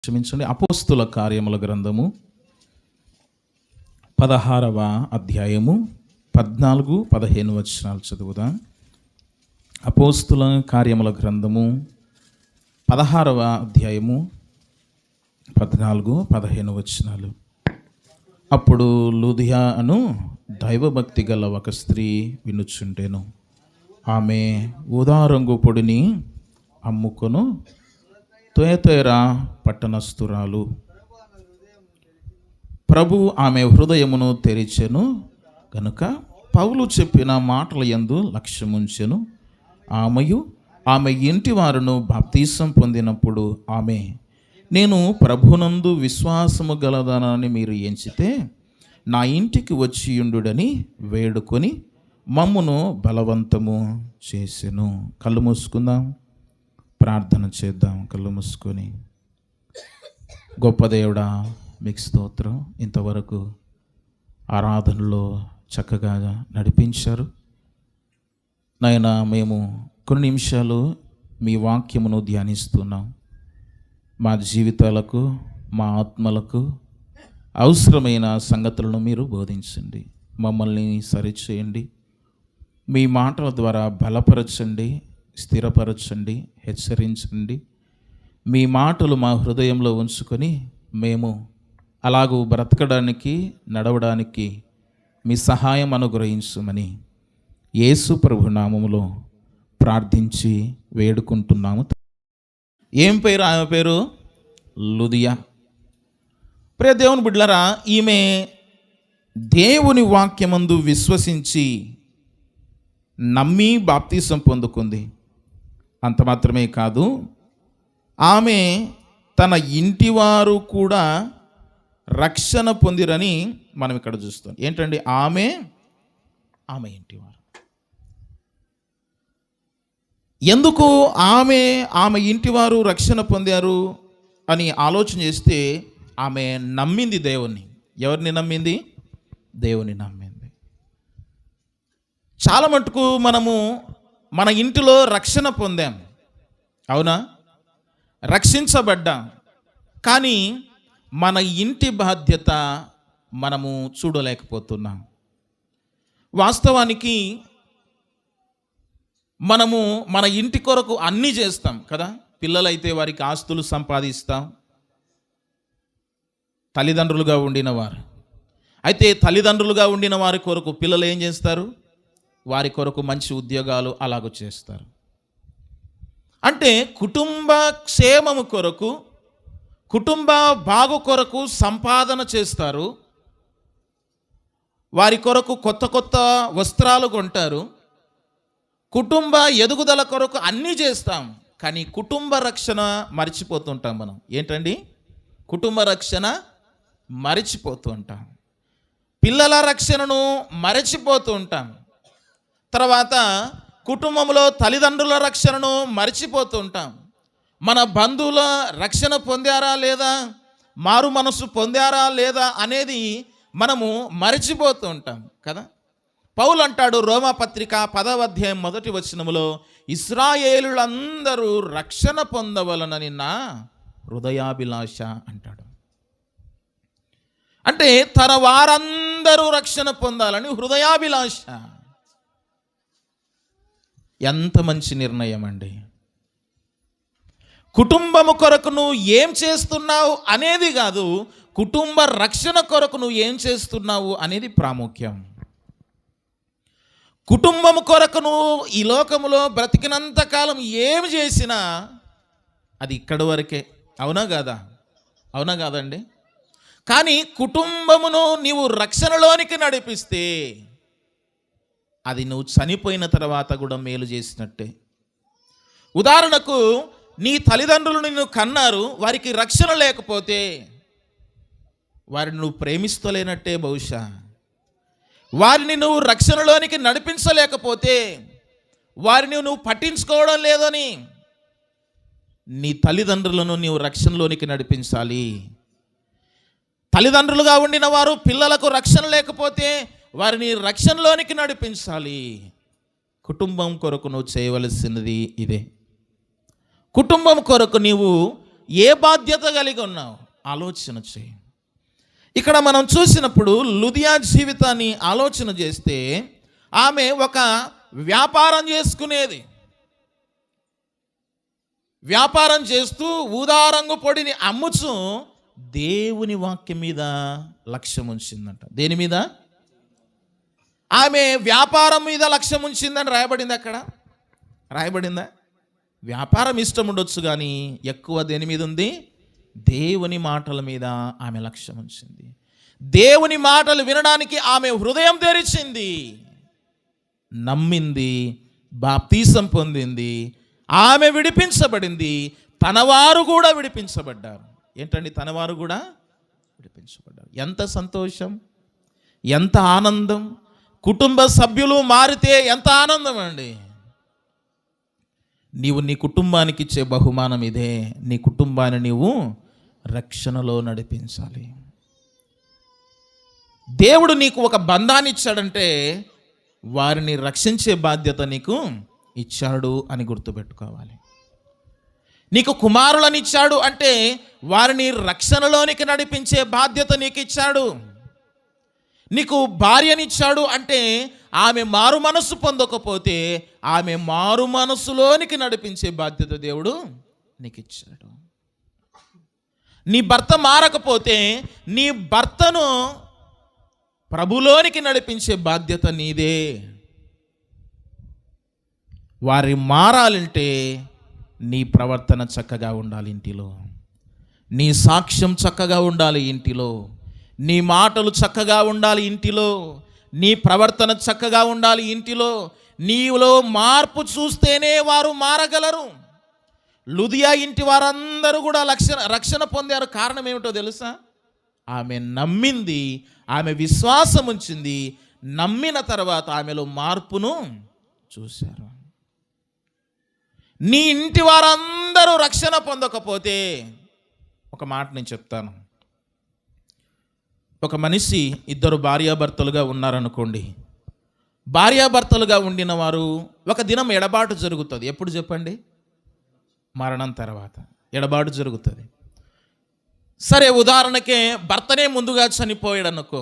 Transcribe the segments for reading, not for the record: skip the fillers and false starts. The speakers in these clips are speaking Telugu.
క్షమించండి. అపోస్తుల కార్యముల గ్రంథము 16వ అధ్యాయము 14-15 వచనాలు చదువుదాం. అపోస్తుల కార్యముల గ్రంథము 16వ అధ్యాయము 14-15 వచనాలు. అప్పుడు లూదియా అను దైవభక్తి గల ఒక స్త్రీ వినుచుండెను. ఆమె ఊదారంగు పొడిని అమ్ముకొను తొయతెరా పట్టణస్థురాలు. ప్రభు ఆమె హృదయమును తెరిచెను గనుక పౌలు చెప్పిన మాటల యందు లక్ష్యముంచెను. ఆమె ఇంటి వారును బాప్తీసం పొందినప్పుడు ఆమె, నేను ప్రభునందు విశ్వాసము గలదనని మీరు ఎంచితే నా ఇంటికి వచ్చియుండుడని వేడుకొని మమ్మును బలవంతము చేసెను. కళ్ళు మూసుకుందాం, ప్రార్థన చేద్దాం. కళ్ళు మూసుకొని, గొప్ప దేవుడా మీకు స్తోత్రం. ఇంతవరకు ఆరాధనలో చక్కగా నడిపించారు నాయనా. మేము కొన్ని నిమిషాలు మీ వాక్యమును ధ్యానిస్తున్నాం. మా జీవితాలకు, మా ఆత్మలకు అవసరమైన సంగతులను మీరు బోధించండి. మమ్మల్ని సరిచేయండి. మీ మాటల ద్వారా బలపరచండి, స్థిరపరచండి, హెచ్చరించండి. మీ మాటలు మా హృదయంలో ఉంచుకొని మేము అలాగూ బ్రతకడానికి, నడవడానికి మీ సహాయం అనుగ్రహించమని యేసు ప్రభు నామములో ప్రార్థించి వేడుకుంటున్నాము. ఏం పేరు? ఆమె పేరు లూదియా. ప్రియ దేవుని బిడ్డలారా, ఈమె దేవుని వాక్యమందు విశ్వసించి నమ్మి బాప్తీసం పొందుకుంది. అంత మాత్రమే కాదు, ఆమె తన ఇంటివారు కూడా రక్షణ పొందిరని మనం ఇక్కడ చూస్తాం. ఏంటండి? ఆమె ఇంటివారు. ఎందుకు ఆమె ఇంటివారు రక్షణ పొందారు అని ఆలోచన చేస్తే, ఆమె నమ్మింది దేవుణ్ణి. ఎవరిని నమ్మింది? దేవుని నమ్మింది. చాలా మటుకు మనము మన ఇంటిలో రక్షణ పొందాం, అవునా? రక్షించబడ్డాం. కానీ మన ఇంటి బాధ్యత మనము చూడలేకపోతున్నాం. వాస్తవానికి మనము మన ఇంటి కొరకు అన్నీ చేస్తాం కదా. పిల్లలైతే వారికి ఆస్తులు సంపాదిస్తాం, తల్లిదండ్రులుగా ఉండిన వారు. అయితే తల్లిదండ్రులుగా ఉండిన వారి కొరకు పిల్లలు ఏం చేస్తారు? వారి కొరకు మంచి ఉద్యోగాలు అలాగూ చేస్తారు. అంటే కుటుంబ క్షేమము కొరకు, కుటుంబ బాగు కొరకు సంపాదన చేస్తారు. వారి కొరకు కొత్త కొత్త వస్త్రాలు కొంటారు. కుటుంబ ఎదుగుదల కొరకు అన్నీ చేస్తాం. కానీ కుటుంబ రక్షణ మర్చిపోతుంటాం మనం. ఏంటండి? కుటుంబ రక్షణ మరచిపోతూ ఉంటాం. పిల్లల రక్షణను మరచిపోతూ ఉంటాం. తర్వాత కుటుంబంలో తల్లిదండ్రుల రక్షణను మర్చిపోతూ ఉంటాం. మన బంధువుల రక్షణ పొందారా లేదా, మారు మనసు పొందారా లేదా అనేది మనము మరచిపోతూ ఉంటాం కదా. పౌలు అంటాడు రోమాపత్రిక 10వ అధ్యాయం 1వ వచనములో, ఇశ్రాయేలులందరూ రక్షణ పొందవలనని నా హృదయాభిలాష అంటాడు. అంటే తన వారందరూ రక్షణ పొందాలని హృదయాభిలాష. ఎంత మంచి నిర్ణయం అండి. కుటుంబము కొరకు నువ్వు ఏం చేస్తున్నావు అనేది కాదు, కుటుంబ రక్షణ కొరకు నువ్వు ఏం చేస్తున్నావు అనేది ప్రాముఖ్యం. కుటుంబము కొరకు నువ్వు ఈ లోకములో బ్రతికినంత కాలం ఏమి చేసినా అది ఇక్కడి వరకే. అవునా కాదా? అవునా కాదండి? కానీ కుటుంబమును నీవు రక్షణలోనికి నడిపిస్తే అది నువ్వు చనిపోయిన తర్వాత కూడా మేలు చేసినట్టే. ఉదాహరణకు, నీ తల్లిదండ్రులు నిన్ను కన్నారు, వారికి రక్షణ లేకపోతే వారిని నువ్వు ప్రేమిస్తలేనట్టే. బహుశా వారిని నువ్వు రక్షణలోనికి నడిపించలేకపోతే, వారిని నువ్వు పట్టించుకోవడం లేదని, నీ తల్లిదండ్రులను నీవు రక్షణలోనికి నడిపించాలి. తల్లిదండ్రులుగా ఉండిన వారు పిల్లలకు రక్షణ లేకపోతే వారిని రక్షణలోనికి నడిపించాలి. కుటుంబం కొరకు నువ్వు చేయవలసినది ఇదే. కుటుంబం కొరకు నీవు ఏ బాధ్యత కలిగి ఉన్నావు ఆలోచన చేయి. ఇక్కడ మనం చూసినప్పుడు లుదియా జీవితాన్ని ఆలోచన చేస్తే ఆమె ఒక వ్యాపారం చేసుకునేది. వ్యాపారం చేస్తూ ఊదారంగు పొడిని అమ్ముచు దేవుని వాక్యం మీద లక్ష్యం ఉంచిందంట. దేని మీద? ఆమె వ్యాపారం మీద లక్ష్యం ఉంచిందని రాయబడింది. అక్కడ రాయబడిందా? వ్యాపారం ఇష్టం ఉండొచ్చు కానీ ఎక్కువ దేని మీద ఉంది? దేవుని మాటల మీద ఆమె లక్ష్యం ఉంచింది. దేవుని మాటలు వినడానికి ఆమె హృదయం తెరిచింది, నమ్మింది, బాప్తీసం పొందింది, ఆమె విడిపించబడింది, తనవారు కూడా విడిపించబడ్డారు. ఏంటండి? తనవారు కూడా విడిపించబడ్డారు. ఎంత సంతోషం, ఎంత ఆనందం! కుటుంబ సభ్యులు మారితే ఎంత ఆనందం అండి. నీవు నీ కుటుంబానికి ఇచ్చే బహుమానం ఇదే. నీ కుటుంబాన్ని నీవు రక్షణలో నడిపించాలి. దేవుడు నీకు ఒక బంధాన్ని ఇచ్చాడంటే వారిని రక్షించే బాధ్యత నీకు ఇచ్చాడు అని గుర్తుపెట్టుకోవాలి. నీకు కుమారులను ఇచ్చాడు అంటే వారిని రక్షణలోనికి నడిపించే బాధ్యత నీకు ఇచ్చాడు. నీకు భార్యనిచ్చాడు అంటే ఆమె మారు మనస్సు పొందకపోతే ఆమె మారు మనస్సులోనికి నడిపించే బాధ్యత దేవుడు నీకు ఇచ్చాడు. నీ భర్త మారకపోతే నీ భర్తను ప్రభులోనికి నడిపించే బాధ్యత నీదే. వారి మారాలంటే నీ ప్రవర్తన చక్కగా ఉండాలి ఇంటిలో, నీ సాక్ష్యం చక్కగా ఉండాలి ఇంటిలో, నీ మాటలు చక్కగా ఉండాలి ఇంటిలో, నీ ప్రవర్తన చక్కగా ఉండాలి ఇంటిలో. నీలో మార్పు చూస్తేనే వారు మారగలరు. లుదియా ఇంటి వారందరూ కూడా రక్షణ పొందారు. కారణం ఏమిటో తెలుసా? ఆమె నమ్మింది, ఆమె విశ్వాసం ఉంచింది. నమ్మిన తర్వాత ఆమెలో మార్పును చూశారు. నీ ఇంటి వారందరూ రక్షణ పొందకపోతే ఒక మాట నేను చెప్తాను. ఒక మనిషి ఇద్దరు భార్యాభర్తలుగా ఉన్నారనుకోండి. భార్యాభర్తలుగా ఉండిన వారు ఒక దినం ఎడబాటు జరుగుతుంది. ఎప్పుడు చెప్పండి? మరణం తర్వాత ఎడబాటు జరుగుతుంది. సరే, ఉదాహరణకే భర్తనే ముందుగా చనిపోయాడు అనుకో.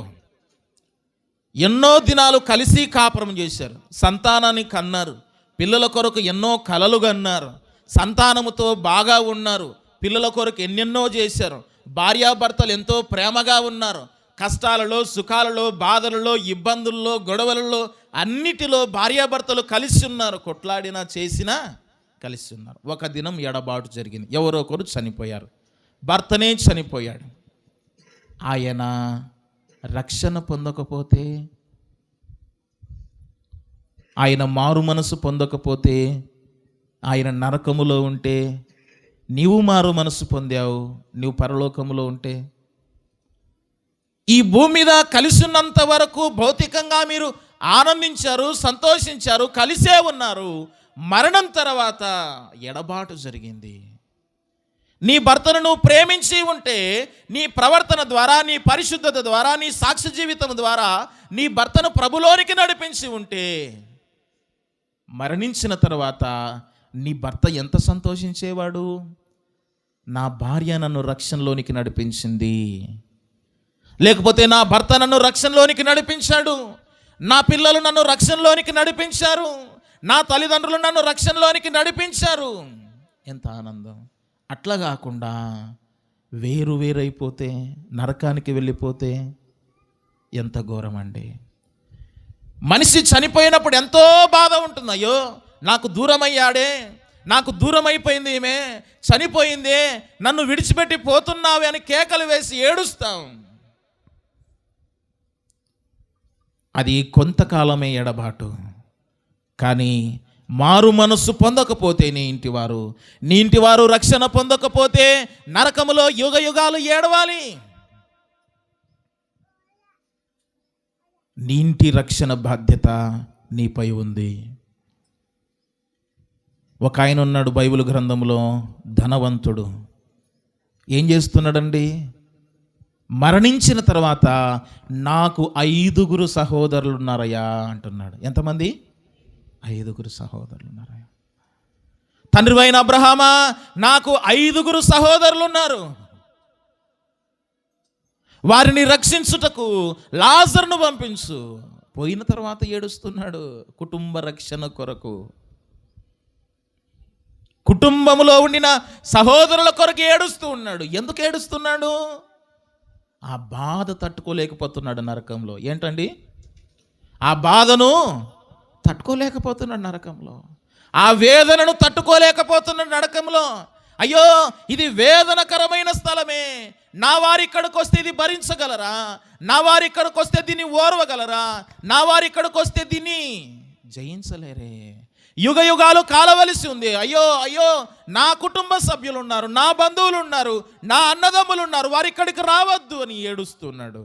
ఎన్నో దినాలు కలిసి కాపురం చేశారు, సంతానాన్ని కన్నారు, పిల్లల కొరకు ఎన్నో కలలు కన్నారు, సంతానముతో బాగా ఉన్నారు, పిల్లల కొరకు ఎన్నెన్నో చేశారు. భార్యాభర్తలు ఎంతో ప్రేమగా ఉన్నారు. కష్టాలలో, సుఖాలలో, బాధలలో, ఇబ్బందుల్లో, గొడవలలో అన్నిటిలో భార్యాభర్తలు కలిసి ఉన్నారు. కొట్లాడినా చేసినా కలిసి ఉన్నారు. ఒక దినం ఎడబాటు జరిగింది. ఎవరో ఒకరు చనిపోయారు. భర్తనే చనిపోయాడు. ఆయన రక్షణ పొందకపోతే, ఆయన మారు మనసు పొందకపోతే, ఆయన నరకములో ఉంటే, నీవు మారు మనసు పొందావు, నీవు పరలోకములో ఉంటే, ఈ భూమి మీద కలిసి ఉన్నంత వరకు భౌతికంగా మీరు ఆనందించారు, సంతోషించారు, కలిసే ఉన్నారు. మరణం తర్వాత ఎడబాటు జరిగింది. నీ భర్తను నువ్వు ప్రేమించి ఉంటే, నీ ప్రవర్తన ద్వారా, నీ పరిశుద్ధత ద్వారా, నీ సాక్ష్య జీవితం ద్వారా నీ భర్తను ప్రభులోనికి నడిపించి ఉంటే, మరణించిన తర్వాత నీ భర్త ఎంత సంతోషించేవాడు? నా భార్య నన్ను రక్షణలోనికి నడిపించింది, లేకపోతే నా భర్త నన్ను రక్షణలోనికి నడిపించాడు, నా పిల్లలు నన్ను రక్షణలోనికి నడిపించారు, నా తల్లిదండ్రులు నన్ను రక్షణలోనికి నడిపించారు. ఎంత ఆనందం! అట్లా కాకుండా వేరైపోతే, నరకానికి వెళ్ళిపోతే ఎంత ఘోరం అండి. మనిషి చనిపోయినప్పుడు ఎంతో బాధ ఉంటుంది. అయ్యో, నాకు దూరమయ్యాడే, నాకు దూరం అయిపోయింది, ఈమె చనిపోయిందే, నన్ను విడిచిపెట్టి పోతున్నావే అని కేకలు వేసి ఏడుస్తాం. అది కొంతకాలమే ఎడబాటు. కానీ మారు మనస్సు పొందకపోతే నీ ఇంటివారు రక్షణ పొందకపోతే నరకములో యుగ యుగాలు ఏడవాలి. నీ ఇంటి రక్షణ బాధ్యత నీపై ఉంది. ఒక ఆయన ఉన్నాడు బైబిల్ గ్రంథంలో, ధనవంతుడు. ఏం చేస్తున్నాడండి? మరణించిన తర్వాత నాకు 5 సహోదరులు ఉన్నారయ్యా అంటున్నాడు. ఎంతమంది? 5 సహోదరులు ఉన్నారయ్యా. తండ్రివైన అబ్రహామా, నాకు 5 సహోదరులు ఉన్నారు, వారిని రక్షించుటకు లాజరును పంపించు. పోయిన తర్వాత ఏడుస్తున్నాడు కుటుంబ రక్షణ కొరకు. కుటుంబంలో ఉండిన సహోదరుల కొరకు ఏడుస్తూ ఉన్నాడు. ఎందుకు ఏడుస్తున్నాడు? ఆ బాధ తట్టుకోలేకపోతున్నాడు నరకంలో. ఏంటండి? ఆ బాధను తట్టుకోలేకపోతున్నాడు నరకంలో. ఆ వేదనను తట్టుకోలేకపోతున్నాడు నరకంలో. అయ్యో, ఇది వేదనకరమైన స్థలమే, నా వారి ఇక్కడికి వస్తే ఇది భరించగలరా? నా వారి ఇక్కడికి వస్తే దీన్ని ఓర్వగలరా? నా వారి ఇక్కడికి వస్తే దీన్ని జయించలేరే. యుగ యుగాలు కాలవలసి ఉంది. అయ్యో అయ్యో, నా కుటుంబ సభ్యులు ఉన్నారు, నా బంధువులు ఉన్నారు, నా అన్నదమ్ములు ఉన్నారు, వారి ఇక్కడికి రావద్దు అని ఏడుస్తున్నాడు.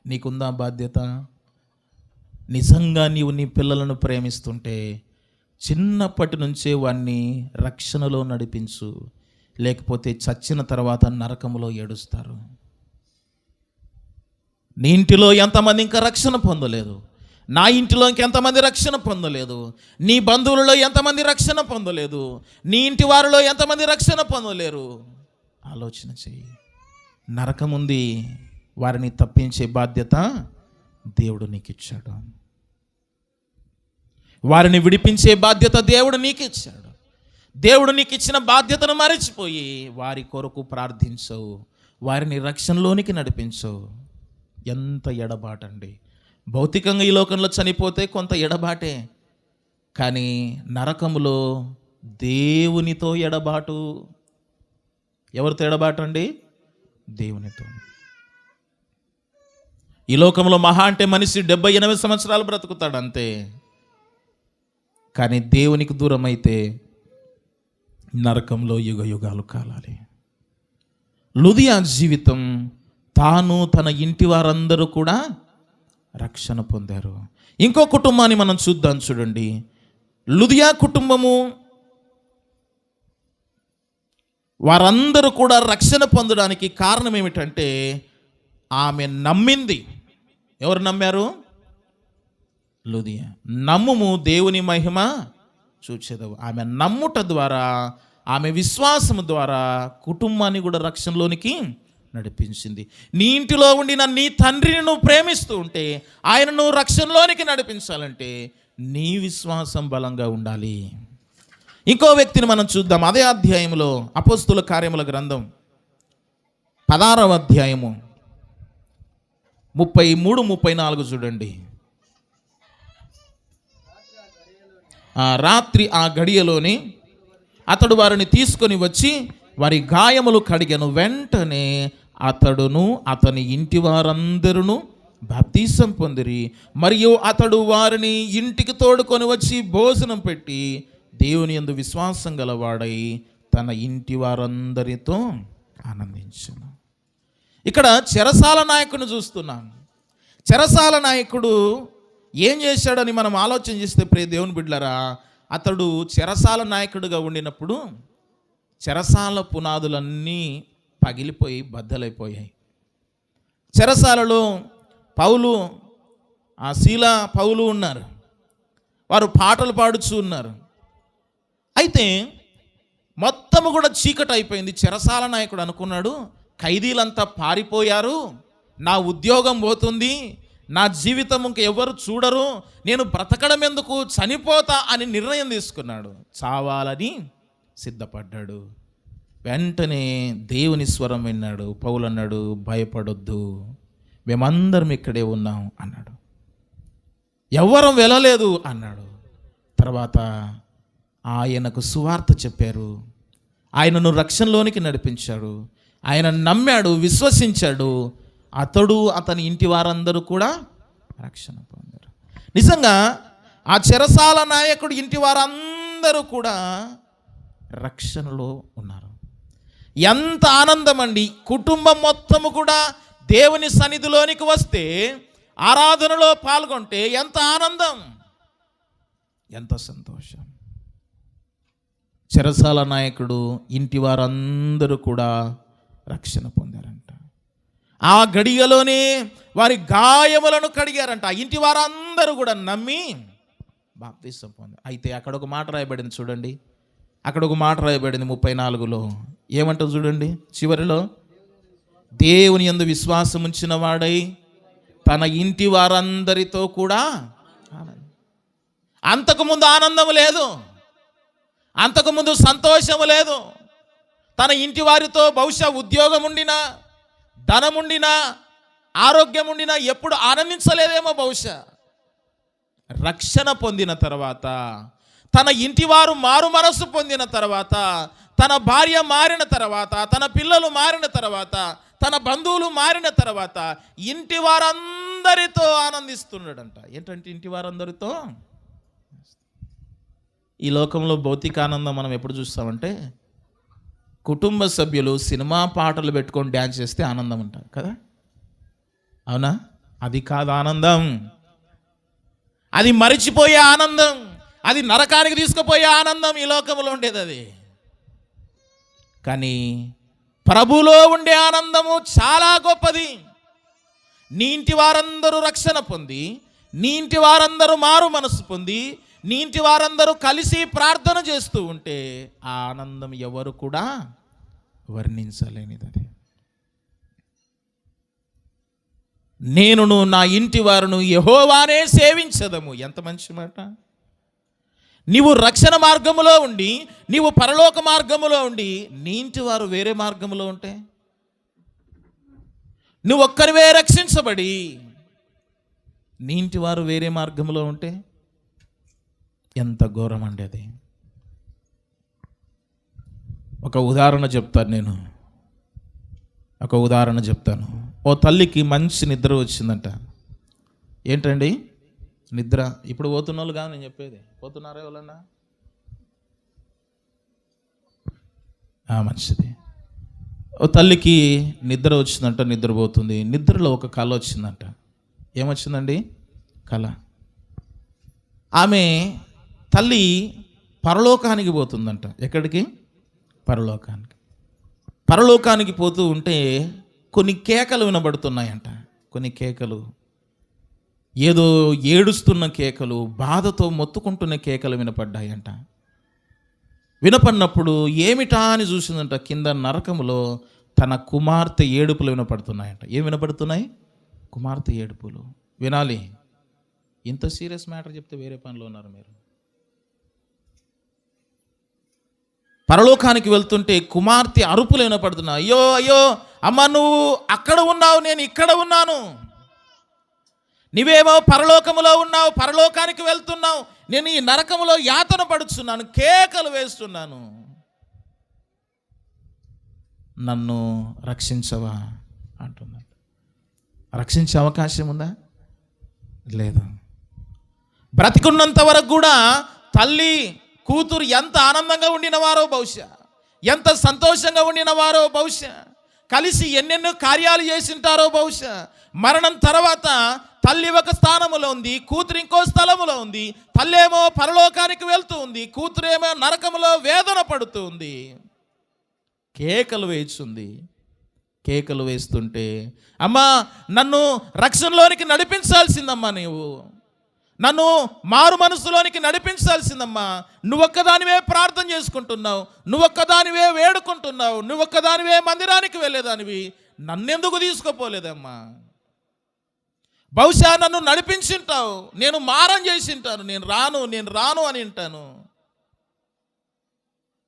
నీకుందా బాధ్యత? నిజంగా నీవు నీ పిల్లలను ప్రేమిస్తుంటే చిన్నప్పటి నుంచే వాడిని రక్షణలో నడిపించు, లేకపోతే చచ్చిన తర్వాత నరకంలో ఏడుస్తారు. నీ ఇంటిలో ఎంతమంది ఇంకా రక్షణ పొందలేదు? నా ఇంటిలో ఇంకెంతమంది రక్షణ పొందలేదు? నీ బంధువులలో ఎంతమంది రక్షణ పొందలేదు? నీ ఇంటి వారిలో ఎంతమంది రక్షణ పొందలేరు? ఆలోచన చెయ్యి. నరకం ఉంది, వారిని తప్పించే బాధ్యత దేవుడు నీకు ఇచ్చాడు. వారిని విడిపించే బాధ్యత దేవుడు నీకు ఇచ్చాడు. దేవుడు నీకు ఇచ్చిన బాధ్యతను మరచిపోయి వారి కొరకు ప్రార్థించవు, వారిని రక్షణలోనికి నడిపించవు. ఎంత ఎడబాటండి! భౌతికంగా ఈ లోకంలో చనిపోతే కొంత ఎడబాటే, కానీ నరకములో దేవునితో ఎడబాటు. ఎవరితో ఎడబాటు అండి? దేవునితో. ఈ లోకంలో మహా అంటే మనిషి 70-80 సంవత్సరాలు బ్రతుకుతాడు అంతే. కానీ దేవునికి దూరం అయితే నరకంలో యుగ యుగాలు కాలాలి. లుదియా జీవితం, తాను తన ఇంటి వారందరూ కూడా రక్షణ పొందారు. ఇంకో కుటుంబాన్ని మనం చూద్దాం. చూడండి, లుదియా కుటుంబము వారందరూ కూడా రక్షణ పొందడానికి కారణం ఏమిటంటే ఆమె నమ్మింది. ఎవరు నమ్మారు? లుదియా. నమ్ముము, దేవుని మహిమ చూచేదవు. ఆమె నమ్ముట ద్వారా, ఆమె విశ్వాసము ద్వారా కుటుంబాన్ని కూడా రక్షణలోనికి నడిపించింది. నీ ఇంటిలో ఉండిన నీ తండ్రిని నువ్వు ప్రేమిస్తూ ఉంటే ఆయనను రక్షణలోనికి నడిపించాలంటే నీ విశ్వాసం బలంగా ఉండాలి. ఇంకో వ్యక్తిని మనం చూద్దాం. అదే అధ్యాయంలో అపోస్తుల కార్యముల గ్రంథం 16వ అధ్యాయము 33-34 చూడండి. రాత్రి ఆ గడియలోని అతడు వారిని తీసుకొని వచ్చి వారి గాయములు కడిగెను. వెంటనే అతడును అతని ఇంటి వారందరూ బాప్తీసం పొందిరి. మరియు అతడు వారిని ఇంటికి తోడుకొని వచ్చి భోజనం పెట్టి దేవుని యందు విశ్వాసం గలవాడై తన ఇంటి వారందరితో ఆనందించును. ఇక్కడ చెరసాల నాయకుని చూస్తున్నాం. చెరసాల నాయకుడు ఏం చేశాడని మనం ఆలోచన చేస్తే ప్రియ దేవుని బిడ్డలారా, అతడు చెరసాల నాయకుడిగా ఉండినప్పుడు చెరసాల పునాదులన్నీ పగిలిపోయి బద్దలైపోయాయి. చెరసాలలో పౌలు, శీల, పౌలు ఉన్నారు. వారు పాటలు పాడుచూ ఉన్నారు. అయితే మొత్తము కూడా చీకటి అయిపోయింది. చెరసాల నాయకుడు అనుకున్నాడు, ఖైదీలంతా పారిపోయారు, నా ఉద్యోగం పోతుంది, నా జీవితం ఇంక ఎవరు చూడరు, నేను బ్రతకడం ఎందుకు, చనిపోతా అని నిర్ణయం తీసుకున్నాడు. చావాలని సిద్ధపడ్డాడు. వెంటనే దేవుని స్వరం విన్నాడు. పౌలు అన్నాడు, భయపడొద్దు, మేమందరం ఇక్కడే ఉన్నాం అన్నాడు. ఎవ్వరం వెళ్ళలేదు అన్నాడు. తర్వాత ఆయనకు సువార్త చెప్పారు. ఆయనను రక్షణలోనికి నడిపించాడు. ఆయన నమ్మాడు, విశ్వసించాడు. అతడు, అతని ఇంటి వారందరూ కూడా రక్షణ పొందారు. నిజంగా ఆ చెరసాల నాయకుడు ఇంటి వారందరూ కూడా రక్షణలో ఉన్నారు. ఎంత ఆనందం అండి! కుటుంబం మొత్తము కూడా దేవుని సన్నిధిలోనికి వస్తే, ఆరాధనలో పాల్గొంటే ఎంత ఆనందం, ఎంత సంతోషం. చెరసాల నాయకుడు ఇంటి వారందరూ కూడా రక్షణ పొందారంట. ఆ గడియలోనే వారి గాయములను కడిగారంట. ఇంటి వారందరూ కూడా నమ్మి బాప్తిసం పొందారు. అయితే అక్కడ ఒక మాట రాయబడింది చూడండి, అక్కడ ఒక మాట రాయబడింది 34లో. ఏమంటారు చూడండి చివరిలో, దేవుని యందు విశ్వాసం ఉంచిన వాడై తన ఇంటి వారందరితో కూడా అంతకుముందు ఆనందం లేదు, అంతకుముందు సంతోషము లేదు. తన ఇంటి వారితో బహుశా ఉద్యోగం ఉండినా, ధనం ఉండినా, ఆరోగ్యం ఉండినా ఎప్పుడు ఆనందించలేదేమో బహుశా. రక్షణ పొందిన తర్వాత, తన ఇంటివారు మారు మనస్సు పొందిన తర్వాత, తన భార్య మారిన తర్వాత, తన పిల్లలు మారిన తర్వాత, తన బంధువులు మారిన తర్వాత ఇంటి వారందరితో ఆనందిస్తున్నాడంట. ఏంటంటే ఇంటి వారందరితో. ఈ లోకంలో భౌతిక ఆనందం మనం ఎప్పుడు చూస్తామంటే, కుటుంబ సభ్యులు సినిమా పాటలు పెట్టుకొని డ్యాన్స్ చేస్తే ఆనందం ఉంటుంది కదా, అవునా? అది కాదు ఆనందం, అది మరిచిపోయే ఆనందం, అది నరకానికి తీసుకుపోయే ఆనందం ఈ లోకంలో ఉండేది అది. కానీ ప్రభులో ఉండే ఆనందము చాలా గొప్పది. నీ ఇంటి వారందరూ రక్షణ పొంది, నీ ఇంటి వారందరూ మారు మనసు పొంది, నీ ఇంటి వారందరూ కలిసి ప్రార్థన చేస్తూ ఉంటే ఆ ఆనందం ఎవరు కూడా వర్ణించలేనిది. అది నేనును నా ఇంటి వారును యెహోవానే సేవించదము. ఎంత మంచి మాట. నీవు రక్షణ మార్గములో ఉండి, నీవు పరలోక మార్గములో ఉండి, నీ ఇంటి వారు వేరే మార్గములో ఉంటే, నువ్వు ఒక్కరివే రక్షించబడి నీ ఇంటి వారు వేరే మార్గములో ఉంటే ఎంత ఘోరం అండి అది. ఒక ఉదాహరణ చెప్తాను. ఓ తల్లికి మంచి నిద్ర వచ్చిందంట. ఏంటండి నిద్ర? ఇప్పుడు పోతున్న వాళ్ళు కాదు నేను చెప్పేది. పోతున్నారా ఎవరన్నా? మంచిది. ఓ తల్లికి నిద్ర వచ్చిందంట, నిద్రపోతుంది. నిద్రలో ఒక కళ వచ్చిందంట. ఏమొచ్చిందండి? కళ. ఆమె తల్లి పరలోకానికి పోతుందంట. ఎక్కడికి? పరలోకానికి పోతూ ఉంటే కొన్ని కేకలు వినబడుతున్నాయంట. కొన్ని కేకలు, ఏదో ఏడుస్తున్న కేకలు, బాధతో మొత్తుకుంటున్న కేకలు వినపడ్డాయంట. వినపడినప్పుడు ఏమిటా అని చూసిందంట. కింద నరకములో తన కుమార్తె ఏడుపులు వినపడుతున్నాయంట. ఏం వినపడుతున్నాయి? కుమార్తె ఏడుపులు. వినాలి. ఇంత సీరియస్ మ్యాటర్ చెప్తే వేరే పనిలో ఉన్నారు మీరు. పరలోకానికి వెళ్తుంటే కుమార్తె అరుపులు వినపడుతున్నాయి. అయ్యో అయ్యో అమ్మ, నువ్వు అక్కడ ఉన్నావు, నేను ఇక్కడ ఉన్నాను. నీవేమో పరలోకములో ఉన్నావు, పరలోకానికి వెళ్తున్నావు, నేను ఈ నరకములో యాతన పడుతున్నాను, కేకలు వేస్తున్నాను. నన్ను రక్షించవా అంటున్నాడు. రక్షించే అవకాశం ఉందా? లేదు. బ్రతికున్నంత వరకు కూడా తల్లి కూతురు ఎంత ఆనందంగా ఉండినవారో బహుశా, ఎంత సంతోషంగా ఉండినవారో బహుశా, కలిసి ఎన్నెన్నో కార్యాలు చేసింటారో బహుశా. మరణం తర్వాత తల్లి ఒక స్థానములో ఉంది, కూతురు ఇంకో స్థలములో ఉంది. తల్లేమో పరలోకానికి వెళ్తూ ఉంది, కూతురేమో నరకములో వేదన పడుతూ ఉంది, కేకలు వేస్తుంది. కేకలు వేస్తుంటే, అమ్మా నన్ను రక్షణలోనికి నడిపించాల్సిందమ్మా, నీవు నన్ను మారు మనసులోనికి నడిపించాల్సిందమ్మా. నువ్వొక్కదానివే ప్రార్థన చేసుకుంటున్నావు, నువ్వొక్కదానివే వేడుకుంటున్నావు, నువ్వొక్కదానివే మందిరానికి వెళ్ళేదానివి, నన్నెందుకు తీసుకుపోలేదమ్మా? బహుశా నన్ను నడిపించింటావు, నేను మారం చేసింటాను, నేను రాను అని అంటాను.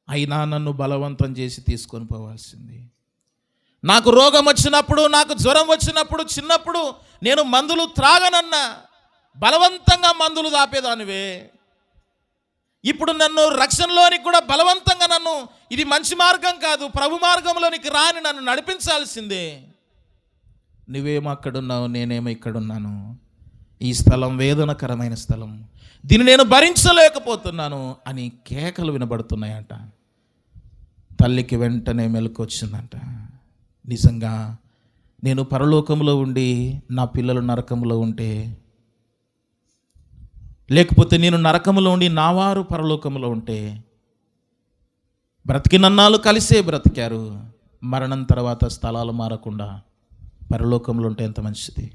అయినా నన్ను బలవంతం చేసి తీసుకొని పోవాల్సింది. నాకు రోగం వచ్చినప్పుడు, నాకు జ్వరం వచ్చినప్పుడు, చిన్నప్పుడు నేను మందులు త్రాగనన్నా బలవంతంగా మందులు దాపేదానివే. ఇప్పుడు నన్ను రక్షణలోనికి కూడా బలవంతంగా నన్ను, ఇది మంచి మార్గం కాదు, ప్రభు మార్గంలోనికి రాని నన్ను నడిపించాల్సిందే. నువ్వేమో అక్కడున్నావు, నేనేమో ఇక్కడున్నాను. ఈ స్థలం వేదనకరమైన స్థలం, దీన్ని నేను భరించలేకపోతున్నాను అని కేకలు వినబడుతున్నాయంట. తల్లికి వెంటనే మెలకువచ్చిందంట. నిజంగా నేను పరలోకంలో ఉండి నా పిల్లలు నరకంలో ఉంటే, లేకపోతే నేను నరకంలో ఉండి నా వారు పరలోకంలో ఉంటే, బ్రతికినన్నాళ్ళు కలిసే బ్రతికారు, మరణం తర్వాత స్థలాలు మారకుండా పరలోకంలో ఉంటే ఎంత మంచిది.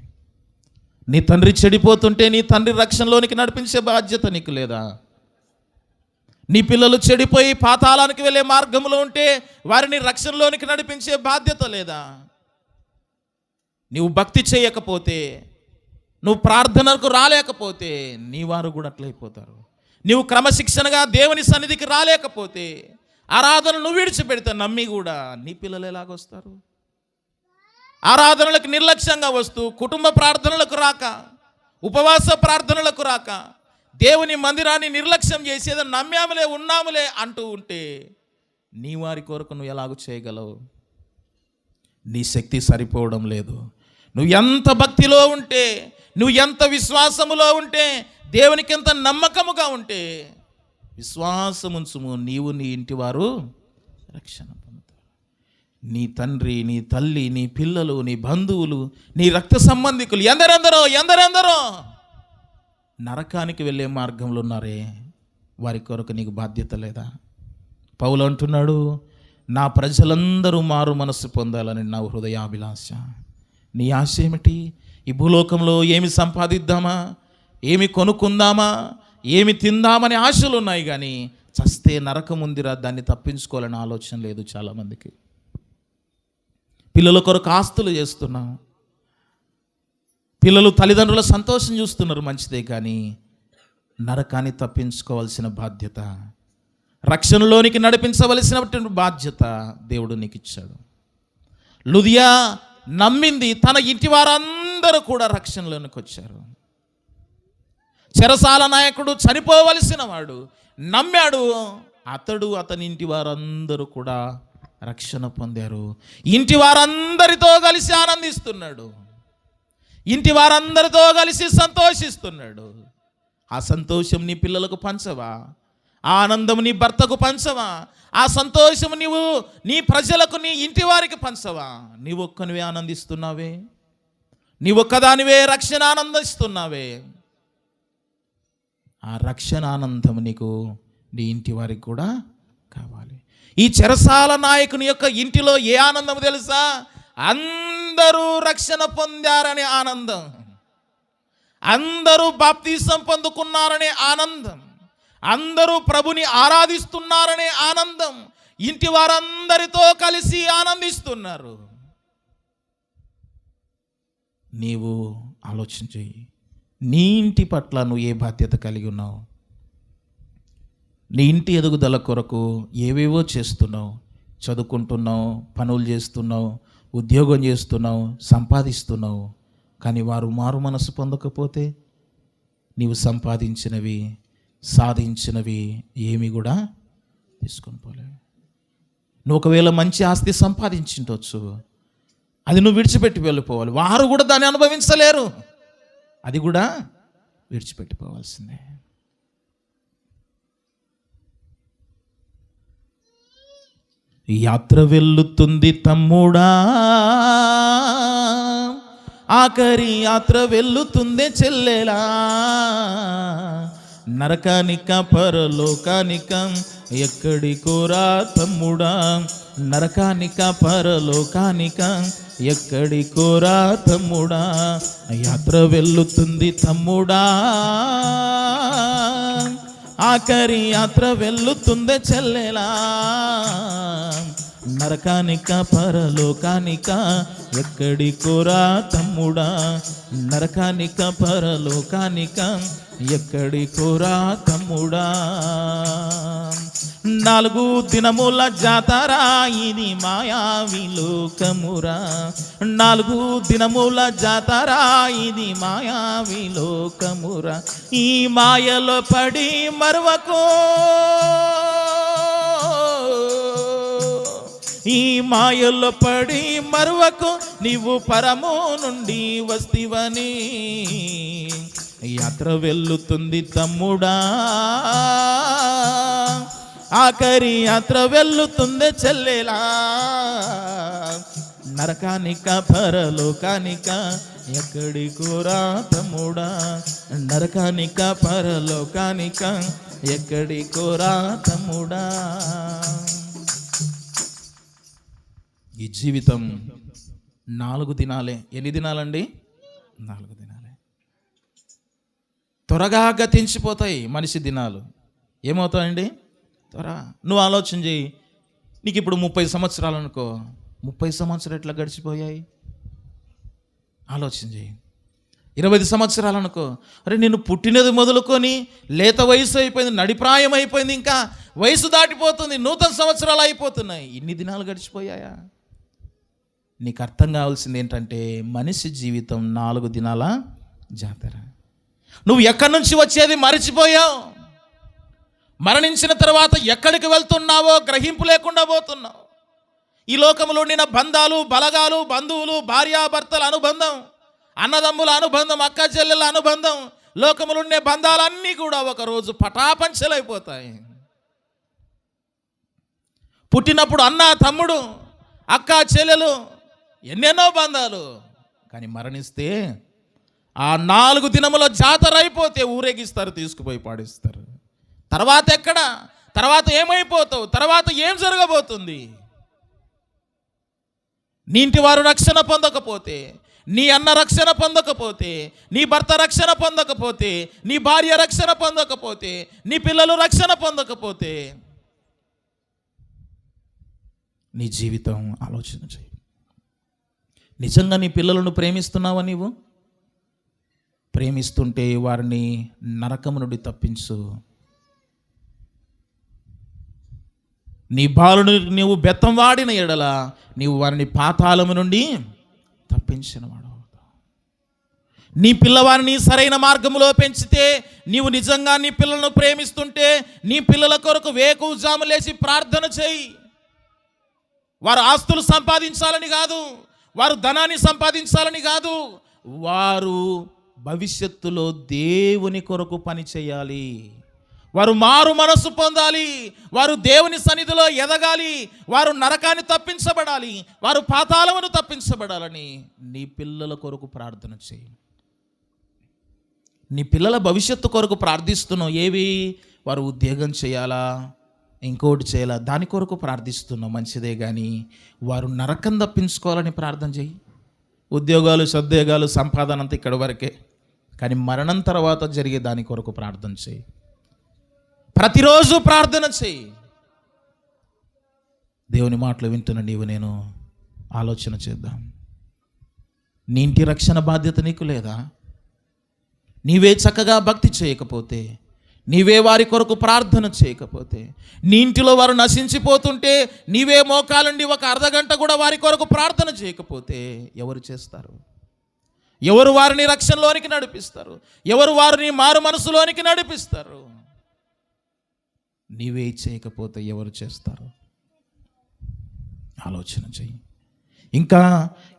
నీ తండ్రి చెడిపోతుంటే నీ తండ్రి రక్షణలోనికి నడిపించే బాధ్యత నీకు లేదా? నీ పిల్లలు చెడిపోయి పాతాళానికి వెళ్ళే మార్గంలో ఉంటే వారిని రక్షణలోనికి నడిపించే బాధ్యత లేదా? నీవు భక్తి చేయకపోతే, నువ్వు ప్రార్థనకు రాలేకపోతే నీ వారు కూడా అట్లయిపోతారు. నీవు క్రమశిక్షణగా దేవుని సన్నిధికి రాలేకపోతే, ఆరాధనను విడిచిపెడితే నమ్మి కూడా నీ పిల్లలు ఎలాగొస్తారు? ఆరాధనలకు నిర్లక్ష్యంగా వస్తూ, కుటుంబ ప్రార్థనలకు రాక, ఉపవాస ప్రార్థనలకు రాక, దేవుని మందిరాన్ని నిర్లక్ష్యం చేసేది నమ్మాములే ఉన్నాములే అంటూ ఉంటే నీ వారి కొరకు నువ్వు ఎలాగూ చేయగలవు? నీ శక్తి సరిపోవడం లేదు. నువ్వు ఎంత భక్తిలో ఉంటే, నువ్వు ఎంత విశ్వాసములో ఉంటే, దేవునికి ఎంత నమ్మకముగా ఉంటే, విశ్వాసముంచుము, నీవు నీ ఇంటి వారు రక్షణ పొందుతారు. నీ తండ్రి, నీ తల్లి, నీ పిల్లలు, నీ బంధువులు, నీ రక్త సంబంధికులు ఎందరెందరో నరకానికి వెళ్ళే మార్గంలో ఉన్నారే, వారి కొరకు నీకు బాధ్యత లేదా? పౌలు అంటున్నాడు, నా ప్రజలందరూ మారు మనస్సు పొందాలని నా హృదయాభిలాష. నీ ఆశ ఏమిటి? ఈ భూలోకంలో ఏమి సంపాదిద్దామా, ఏమి కొనుక్కుందామా, ఏమి తిందామని ఆశలు ఉన్నాయి, కానీ చస్తే నరకం ఉందిరా, దాన్ని తప్పించుకోవాలని ఆలోచన లేదు చాలామందికి. పిల్లల కొరకు ఆస్తులు చేస్తున్నాం, పిల్లలు తల్లిదండ్రుల సంతోషం చూస్తున్నారు, మంచిదే, కానీ నరకాన్ని తప్పించుకోవాల్సిన బాధ్యత, రక్షణలోనికి నడిపించవలసినటువంటి బాధ్యత దేవుడు నీకు ఇచ్చాడు. లుదియా నమ్మింది, తన ఇంటి వారందరూ కూడా రక్షణలోనికి వచ్చారు. చెరసాల నాయకుడు చనిపోవలసిన వాడు నమ్మాడు, అతని ఇంటి వారందరూ కూడా రక్షణ పొందారు. ఇంటి వారందరితో కలిసి ఆనందిస్తున్నాడు, ఇంటి వారందరితో కలిసి సంతోషిస్తున్నాడు. ఆ సంతోషం నీ పిల్లలకు పంచవా? ఆ ఆనందం నీ భర్తకు పంచవా? ఆ సంతోషం నీవు నీ ప్రజలకు, నీ ఇంటి వారికి పంచవా? నీవు ఒక్కనివే ఆనందిస్తున్నావే, నీవు ఒక్కదానివే రక్షణ ఆనందిస్తున్నావే. ఆ రక్షణ ఆనందం నీకు నీ ఇంటి వారికి కూడా కావాలి. ఈ చెరసాల నాయకుని యొక్క ఇంటిలో ఏ ఆనందం తెలుసా? అందరూ రక్షణ పొందారనే ఆనందం, అందరూ బాప్తిసం పొందుకున్నారనే ఆనందం, అందరూ ప్రభుని ఆరాధిస్తున్నారనే ఆనందం, ఇంటి వారందరితో కలిసి ఆనందిస్తున్నారు. నీవు ఆలోచించి, నీ ఇంటి పట్ల నువ్వు ఏ బాధ్యత కలిగి ఉన్నావు? నీ ఇంటి ఎదుగుదల కొరకు ఏవేవో చేస్తున్నావు, చదువుకుంటున్నావు, పనులు చేస్తున్నావు, ఉద్యోగం చేస్తున్నావు, సంపాదిస్తున్నావు, కానీ వారు మారు మనసు పొందకపోతే నీవు సంపాదించినవి, సాధించినవి ఏమి కూడా తీసుకొని పోలేవు. నువ్వు ఒకవేళ మంచి ఆస్తి సంపాదించిండొచ్చు, అది నువ్వు విడిచిపెట్టి వెళ్ళిపోవాలి. వారు కూడా దాన్ని అనుభవించలేరు, అది కూడా విడిచిపెట్టిపోవాల్సిందే. యాత్ర వెళ్ళుతుంది తమ్ముడా, ఆఖరి యాత్ర వెళ్ళుతుందే చెల్లెలా, నరకానిక పరలోకానిక ఎక్కడికోరా తమ్ముడా, నరకానిక పరలోకానిక ఎక్కడికోరా తమ్ముడా, యాత్ర వెళ్ళుతుంది తమ్ముడా, ఆఖరి యాత్ర వెళ్ళుతుందే చెల్లెలా, నరకానిక పరలోకానిక ఎక్కడికోరా తమ్ముడా, నరకానిక పరలోకానిక ఎక్కడికోరా తమ్ముడా. 4 దినముల జాతరా ఇది మాయావి లోకమురా, 4 దినముల జాతరా ఇది మాయావి లోకమురా, ఈ మాయలో పడి మరువకో, ఈ మాయలో పడి మరువకు, నీవు పరము నుండి వస్తివని, యాత్ర వెళ్ళుతుంది తమ్ముడా, ఆఖరి యాత్ర వెళ్ళుతుంది చెల్లెలా, నరకానిక పరలోకానిక ఎక్కడికోరా తమ్ముడా, నరకానిక పరలోకానిక ఎక్కడికోరా తమ్ముడా. ఈ జీవితం 4 దినాలే. ఎన్ని దినాలండి? 4 దినాలే. త్వరగా గతించిపోతాయి మనిషి దినాలు. ఏమవుతాయండి? నువ్వు ఆలోచన చేయి. నీకు ఇప్పుడు 30 సంవత్సరాలు అనుకో, 30 సంవత్సరాలు ఎట్లా గడిచిపోయాయి ఆలోచన చేయి. 20 సంవత్సరాలు అనుకో, అరే నేను పుట్టినది మొదలుకొని లేత వయసు అయిపోయింది, నడిప్రాయం అయిపోయింది, ఇంకా వయసు దాటిపోతుంది, నూతన సంవత్సరాలు అయిపోతున్నాయి. ఇన్ని దినాలు గడిచిపోయాయా? నీకు అర్థం కావాల్సింది ఏంటంటే మనిషి జీవితం 4 దినాల జాతర. నువ్వు ఎక్కడి నుంచి వచ్చేది మరిచిపోయావు. మరణించిన తర్వాత ఎక్కడికి వెళ్తున్నావో గ్రహింపు లేకుండా పోతున్నావు. ఈ లోకంలో ఉండిన బంధాలు, బలగాలు, బంధువులు, భార్యాభర్తల అనుబంధం, అన్నదమ్ముల అనుబంధం, అక్క చెల్లెల అనుబంధం, లోకములు ఉండే బంధాలన్నీ కూడా ఒకరోజు పటాపంచలైపోతాయి. పుట్టినప్పుడు అన్న తమ్ముడు, అక్క చెల్లెలు, ఎన్నెన్నో బంధాలు. కానీ మరణిస్తే ఆ 4 దినముల జాతర అయిపోతే ఊరేగిస్తారు, తీసుకుపోయి పాడిస్తారు. తర్వాత ఎక్కడ? తర్వాత ఏమైపోతావు? తర్వాత ఏం జరగబోతుంది? నీ ఇంటి వారు రక్షణ పొందకపోతే, నీ అన్న రక్షణ పొందకపోతే, నీ భర్త రక్షణ పొందకపోతే, నీ భార్య రక్షణ పొందకపోతే, నీ పిల్లలు రక్షణ పొందకపోతే నీ జీవితం ఆలోచన చేయి. నిజంగా నీ పిల్లలను ప్రేమిస్తున్నావా? నీవు ప్రేమిస్తుంటే వారిని నరకము నుండి తప్పించు. నీ బాలుని నీవు బెత్తం వాడిన ఎడల నీవు వారిని పాతాళము నుండి తప్పించిన వాడు. నీ పిల్లవారిని సరైన మార్గంలో పెంచితే, నీవు నిజంగా నీ పిల్లలను ప్రేమిస్తుంటే నీ పిల్లల కొరకు వేకువజాము లేచి ప్రార్థన చేయి. వారు ఆస్తులు సంపాదించాలని కాదు, వారు ధనాన్ని సంపాదించాలని కాదు, వారు భవిష్యత్తులో దేవుని కొరకు పని చేయాలి. వారు మారు మనస్సు పొందాలి, వారు దేవుని సన్నిధిలో ఎదగాలి, వారు నరకాన్ని తప్పించబడాలి, వారు పాతాళమును తప్పించబడాలని నీ పిల్లల కొరకు ప్రార్థన చేయి. నీ పిల్లల భవిష్యత్తు కొరకు ప్రార్థిస్తున్నావు. ఏవి? వారు ఉద్యోగం చేయాలా, ఇంకోటి చేయాలా, దాని కొరకు ప్రార్థిస్తున్నావు, మంచిదే. కానీ వారు నరకం తప్పించుకోవాలని ప్రార్థన చేయి. ఉద్యోగాలు, సద్యోగాలు, సంపాదన అంతా ఇక్కడ వరకే. కానీ మరణం తర్వాత జరిగే దాని కొరకు ప్రార్థన చేయి. ప్రతిరోజు ప్రార్థన చేయి. దేవుని మాటలు వింటున్న నీవు నేను ఆలోచన చేద్దాం. నీ ఇంటి రక్షణ బాధ్యత నీకు లేదా? నీవే చక్కగా భక్తి చేయకపోతే, నీవే వారి కొరకు ప్రార్థన చేయకపోతే, నీ ఇంటిలో వారు నశించిపోతుంటే నీవే మోకాలుండి 1 అర్ధగంట కూడా వారి కొరకు ప్రార్థన చేయకపోతే ఎవరు చేస్తారు? ఎవరు వారిని రక్షణలోనికి నడిపిస్తారు? ఎవరు వారిని మారు మనసులోనికి నడిపిస్తారు? నీవే చేయకపోతే ఎవరు చేస్తారు? ఆలోచన చెయ్యి. ఇంకా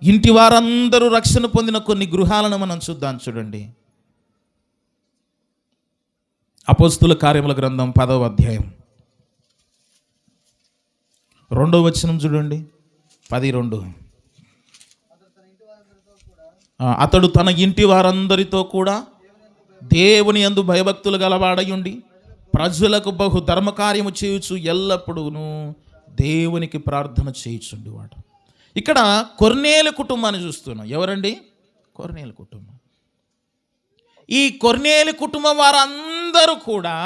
ఇంటి వారందరూ రక్షణ పొందిన కొన్ని గృహాలను మనం చూద్దాం. చూడండి, అపోస్తుల కార్యముల గ్రంథం 10వ అధ్యాయం 2వ వచనం చూడండి. 10:2. అతడు తన ఇంటి వారందరితో కూడా దేవుని యందు భయభక్తులు గలవాడై ఉండి ప్రజలకు బహు ధర్మకార్యము చేయుచు ఎల్లప్పుడూను దేవునికి ప్రార్థన చేయుచుండేవాడు. ఇక్కడ కొర్నేలు కుటుంబాన్ని చూస్తున్నాం. ఎవరండి? కొర్నేలు కుటుంబం. ఈ కొర్నేలు కుటుంబం వారందరూ కూడా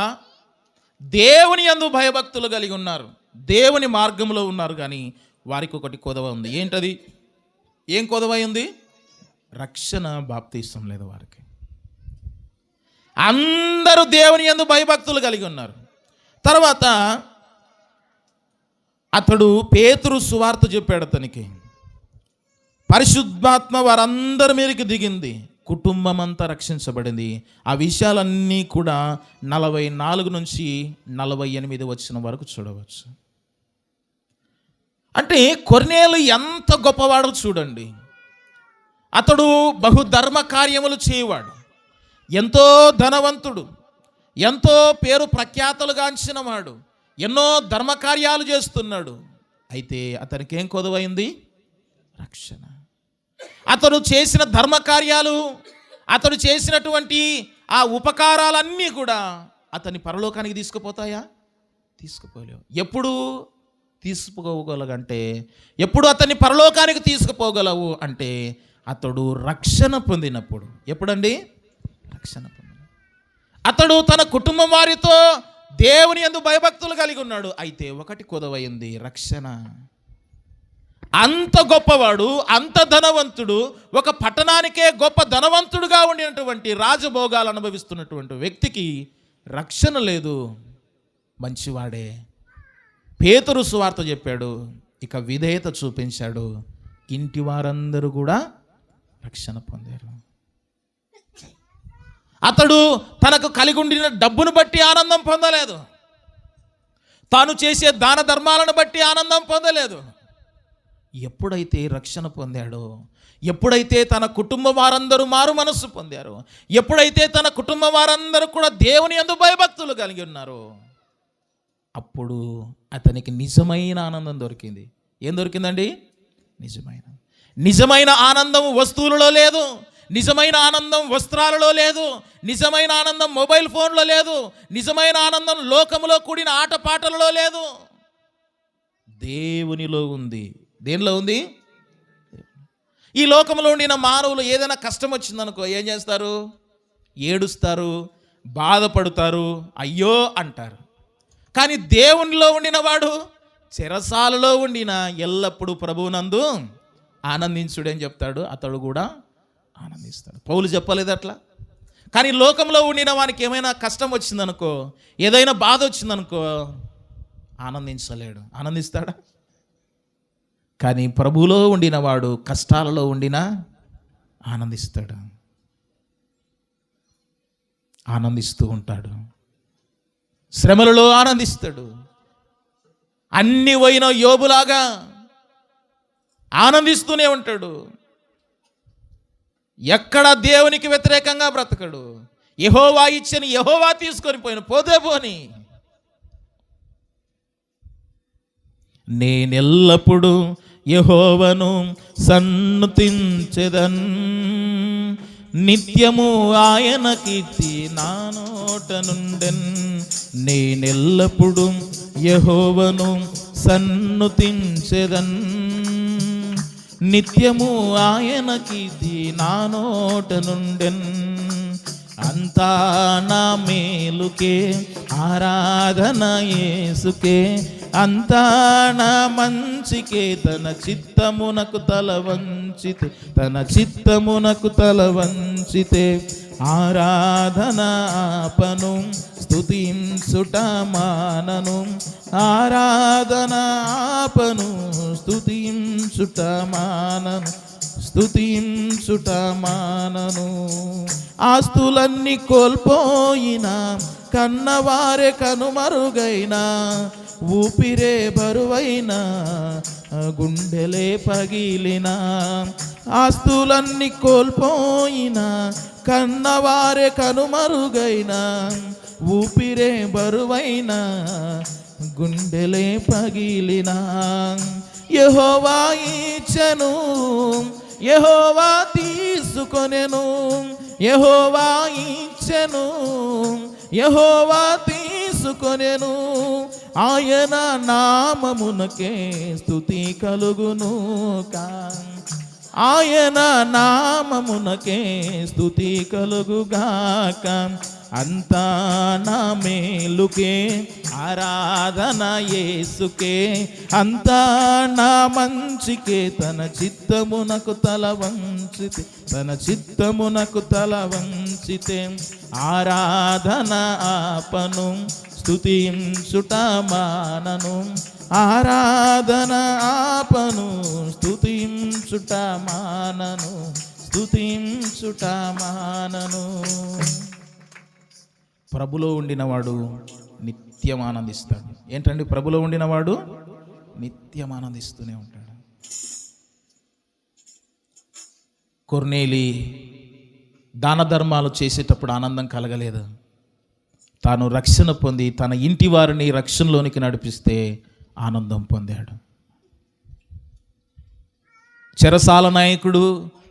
దేవుని యందు భయభక్తులు కలిగి ఉన్నారు, దేవుని మార్గంలో ఉన్నారు. కానీ వారికి ఒకటి కొదవ ఉంది. ఏంటది? ఏం కొదవ ఉంది? రక్షణ బాప్తీసం లేదు వారికి. అందరూ దేవుని యందు భయభక్తులు కలిగి ఉన్నారు. తర్వాత అతడు పేతురు సువార్త చెప్పాడు. అతనికి పరిశుద్ధాత్మ వారందరి మీదకి దిగింది, కుటుంబం అంతా రక్షించబడింది. ఆ విషయాలన్నీ కూడా 44 నుంచి 48 వచనం వరకు చూడవచ్చు. అంటే కొర్నేలు ఎంత గొప్పవాడో చూడండి. అతడు బహుధర్మ కార్యములు చేయవాడు, ఎంతో ధనవంతుడు, ఎంతో పేరు ప్రఖ్యాతలుగాంచిన వాడు, ఎన్నో ధర్మకార్యాలు చేస్తున్నాడు. అయితే అతనికి ఏం కొదవైంది? రక్షణ. అతడు చేసిన ధర్మకార్యాలు, అతడు చేసినటువంటి ఆ ఉపకారాలన్నీ కూడా అతని పరలోకానికి తీసుకుపోతాయా? తీసుకుపోలేవు. ఎప్పుడు తీసుకుపోగలగంటే, ఎప్పుడు అతన్ని పరలోకానికి తీసుకుపోగలవు అంటే అతడు రక్షణ పొందినప్పుడు. ఎప్పుడండి? రక్షణ పొందిన. అతడు తన కుటుంబం వారితో దేవుని యందు భయభక్తులు కలిగి ఉన్నాడు. అయితే ఒకటి కొదవైంది, రక్షణ. అంత గొప్పవాడు, అంత ధనవంతుడు, ఒక పట్టణానికే గొప్ప ధనవంతుడుగా ఉండినటువంటి రాజభోగాలు అనుభవిస్తున్నటువంటి వ్యక్తికి రక్షణ లేదు. మంచివాడే. పేతురు సువార్త చెప్పాడు, ఇక విధేయత చూపించాడు, ఇంటి వారందరూ కూడా రక్షణ పొందారు. అతడు తనకు కలిగి ఉండిన డబ్బును బట్టి ఆనందం పొందలేదు, తాను చేసే దాన ధర్మాలను బట్టి ఆనందం పొందలేదు. ఎప్పుడైతే రక్షణ పొందాడో, ఎప్పుడైతే తన కుటుంబ వారందరూ మారు మనస్సు పొందారో, ఎప్పుడైతే తన కుటుంబ వారందరూ కూడా దేవుని యందు భయభక్తులు కలిగి ఉన్నారో, అప్పుడు అతనికి నిజమైన ఆనందం దొరికింది. ఏం దొరికిందండి? నిజమైన ఆనందం వస్తువులలో లేదు, నిజమైన ఆనందం వస్త్రాలలో లేదు, నిజమైన ఆనందం మొబైల్ ఫోన్లో లేదు, నిజమైన ఆనందం లోకములో కూడిన ఆటపాటలలో లేదు, దేవునిలో ఉంది. దేనిలో ఉంది? ఈ లోకంలో ఉండిన మానవులు ఏదైనా కష్టం వచ్చిందనుకో ఏం చేస్తారు? ఏడుస్తారు, బాధపడతారు, అయ్యో అంటారు. కానీ దేవునిలో ఉండిన వాడు చెరసాలలో ఉండిన ఎల్లప్పుడూ ప్రభువునందు ఆనందించుడని చెప్తాడు. అతడు కూడా ఆనందిస్తాడు. పౌలు చెప్పలేదు అట్లా. కానీ లోకంలో ఉండిన వానికి ఏమైనా కష్టం వచ్చిందనుకో, ఏదైనా బాధ వచ్చిందనుకో ఆనందించలేడు. ఆనందిస్తాడా? కానీ ప్రభువులో ఉండిన వాడు కష్టాలలో ఉండినా ఆనందిస్తాడు, ఆనందిస్తూ ఉంటాడు. శ్రమలలో ఆనందిస్తాడు. అన్ని పోయిన యోబులాగా ఆనందిస్తూనే ఉంటాడు. ఎక్కడ దేవునికి వ్యతిరేకంగా బ్రతకడు. యెహోవా ఇచ్చని యెహోవా తీసుకొని పోయిన పోతే పోని. నేనెల్లప్పుడు యెహోవాను సన్నుతించెదన్, నిత్యము ఆయన కీర్తి నా నోట నుండెన్. నేనెల్లప్పుడు యెహోవాను సన్నుతించెదన్, నిత్యము ఆయన కీర్తి నా నోట నుండెన్. అంతా నా మేలుకే ఆరాధన యేసుకే, అంతా నా మంచికే తన చిత్తమునకు తల వంచితే, తన చిత్తమునకు తల వంచితే ఆరాధన ఆపను స్తుతించుట మానను, ఆరాధన ఆపను స్తుతించుట మానను, స్తుతించుట మానను. ఆస్తులన్నీ కోల్పోయినా, కన్నవారే కనుమరుగైనా, ఊపిరే బరువైనా, గుండెలే పగిలినా. ఆస్తులన్నీ కోల్పోయినా, కన్నవారే కనుమరుగైనా, ఊపిరే బరువైనా, గుండెలే పగిలినా. యెహోవా ఇచ్చెను, యెహోవా తీసుకొనెను, యెహోవా ఇచ్చెను, యెహోవా తీసుకొనెను. ఆయన నామమునకే స్తుతి కలుగును కా, ఆయన నామమునకే స్తుతి కలుగుగాక. అంతా నా మేలుకే ఆరాధన యేసుకే, అంతా నా మంచికే తన చిత్తమునకు తల వంచితే, తన చిత్తమునకు తల వంచితే ఆరాధన ఆపను స్తుతించుట మానను, ఆరాధన ఆపను స్తుతించుట మానను, స్తుతించుట మానను. ప్రభులో ఉండినవాడు నిత్యం ఆనందిస్తాడు. ఏంటండి ప్రభులో ఉండినవాడు నిత్యం ఆనందిస్తూనే ఉంటాడు. కొర్నేలి దాన ధర్మాలు చేసేటప్పుడు ఆనందం కలగలేదు. తాను రక్షణ పొంది తన ఇంటి వారిని రక్షణలోనికి నడిపిస్తే ఆనందం పొందాడు. చెరసాల నాయకుడు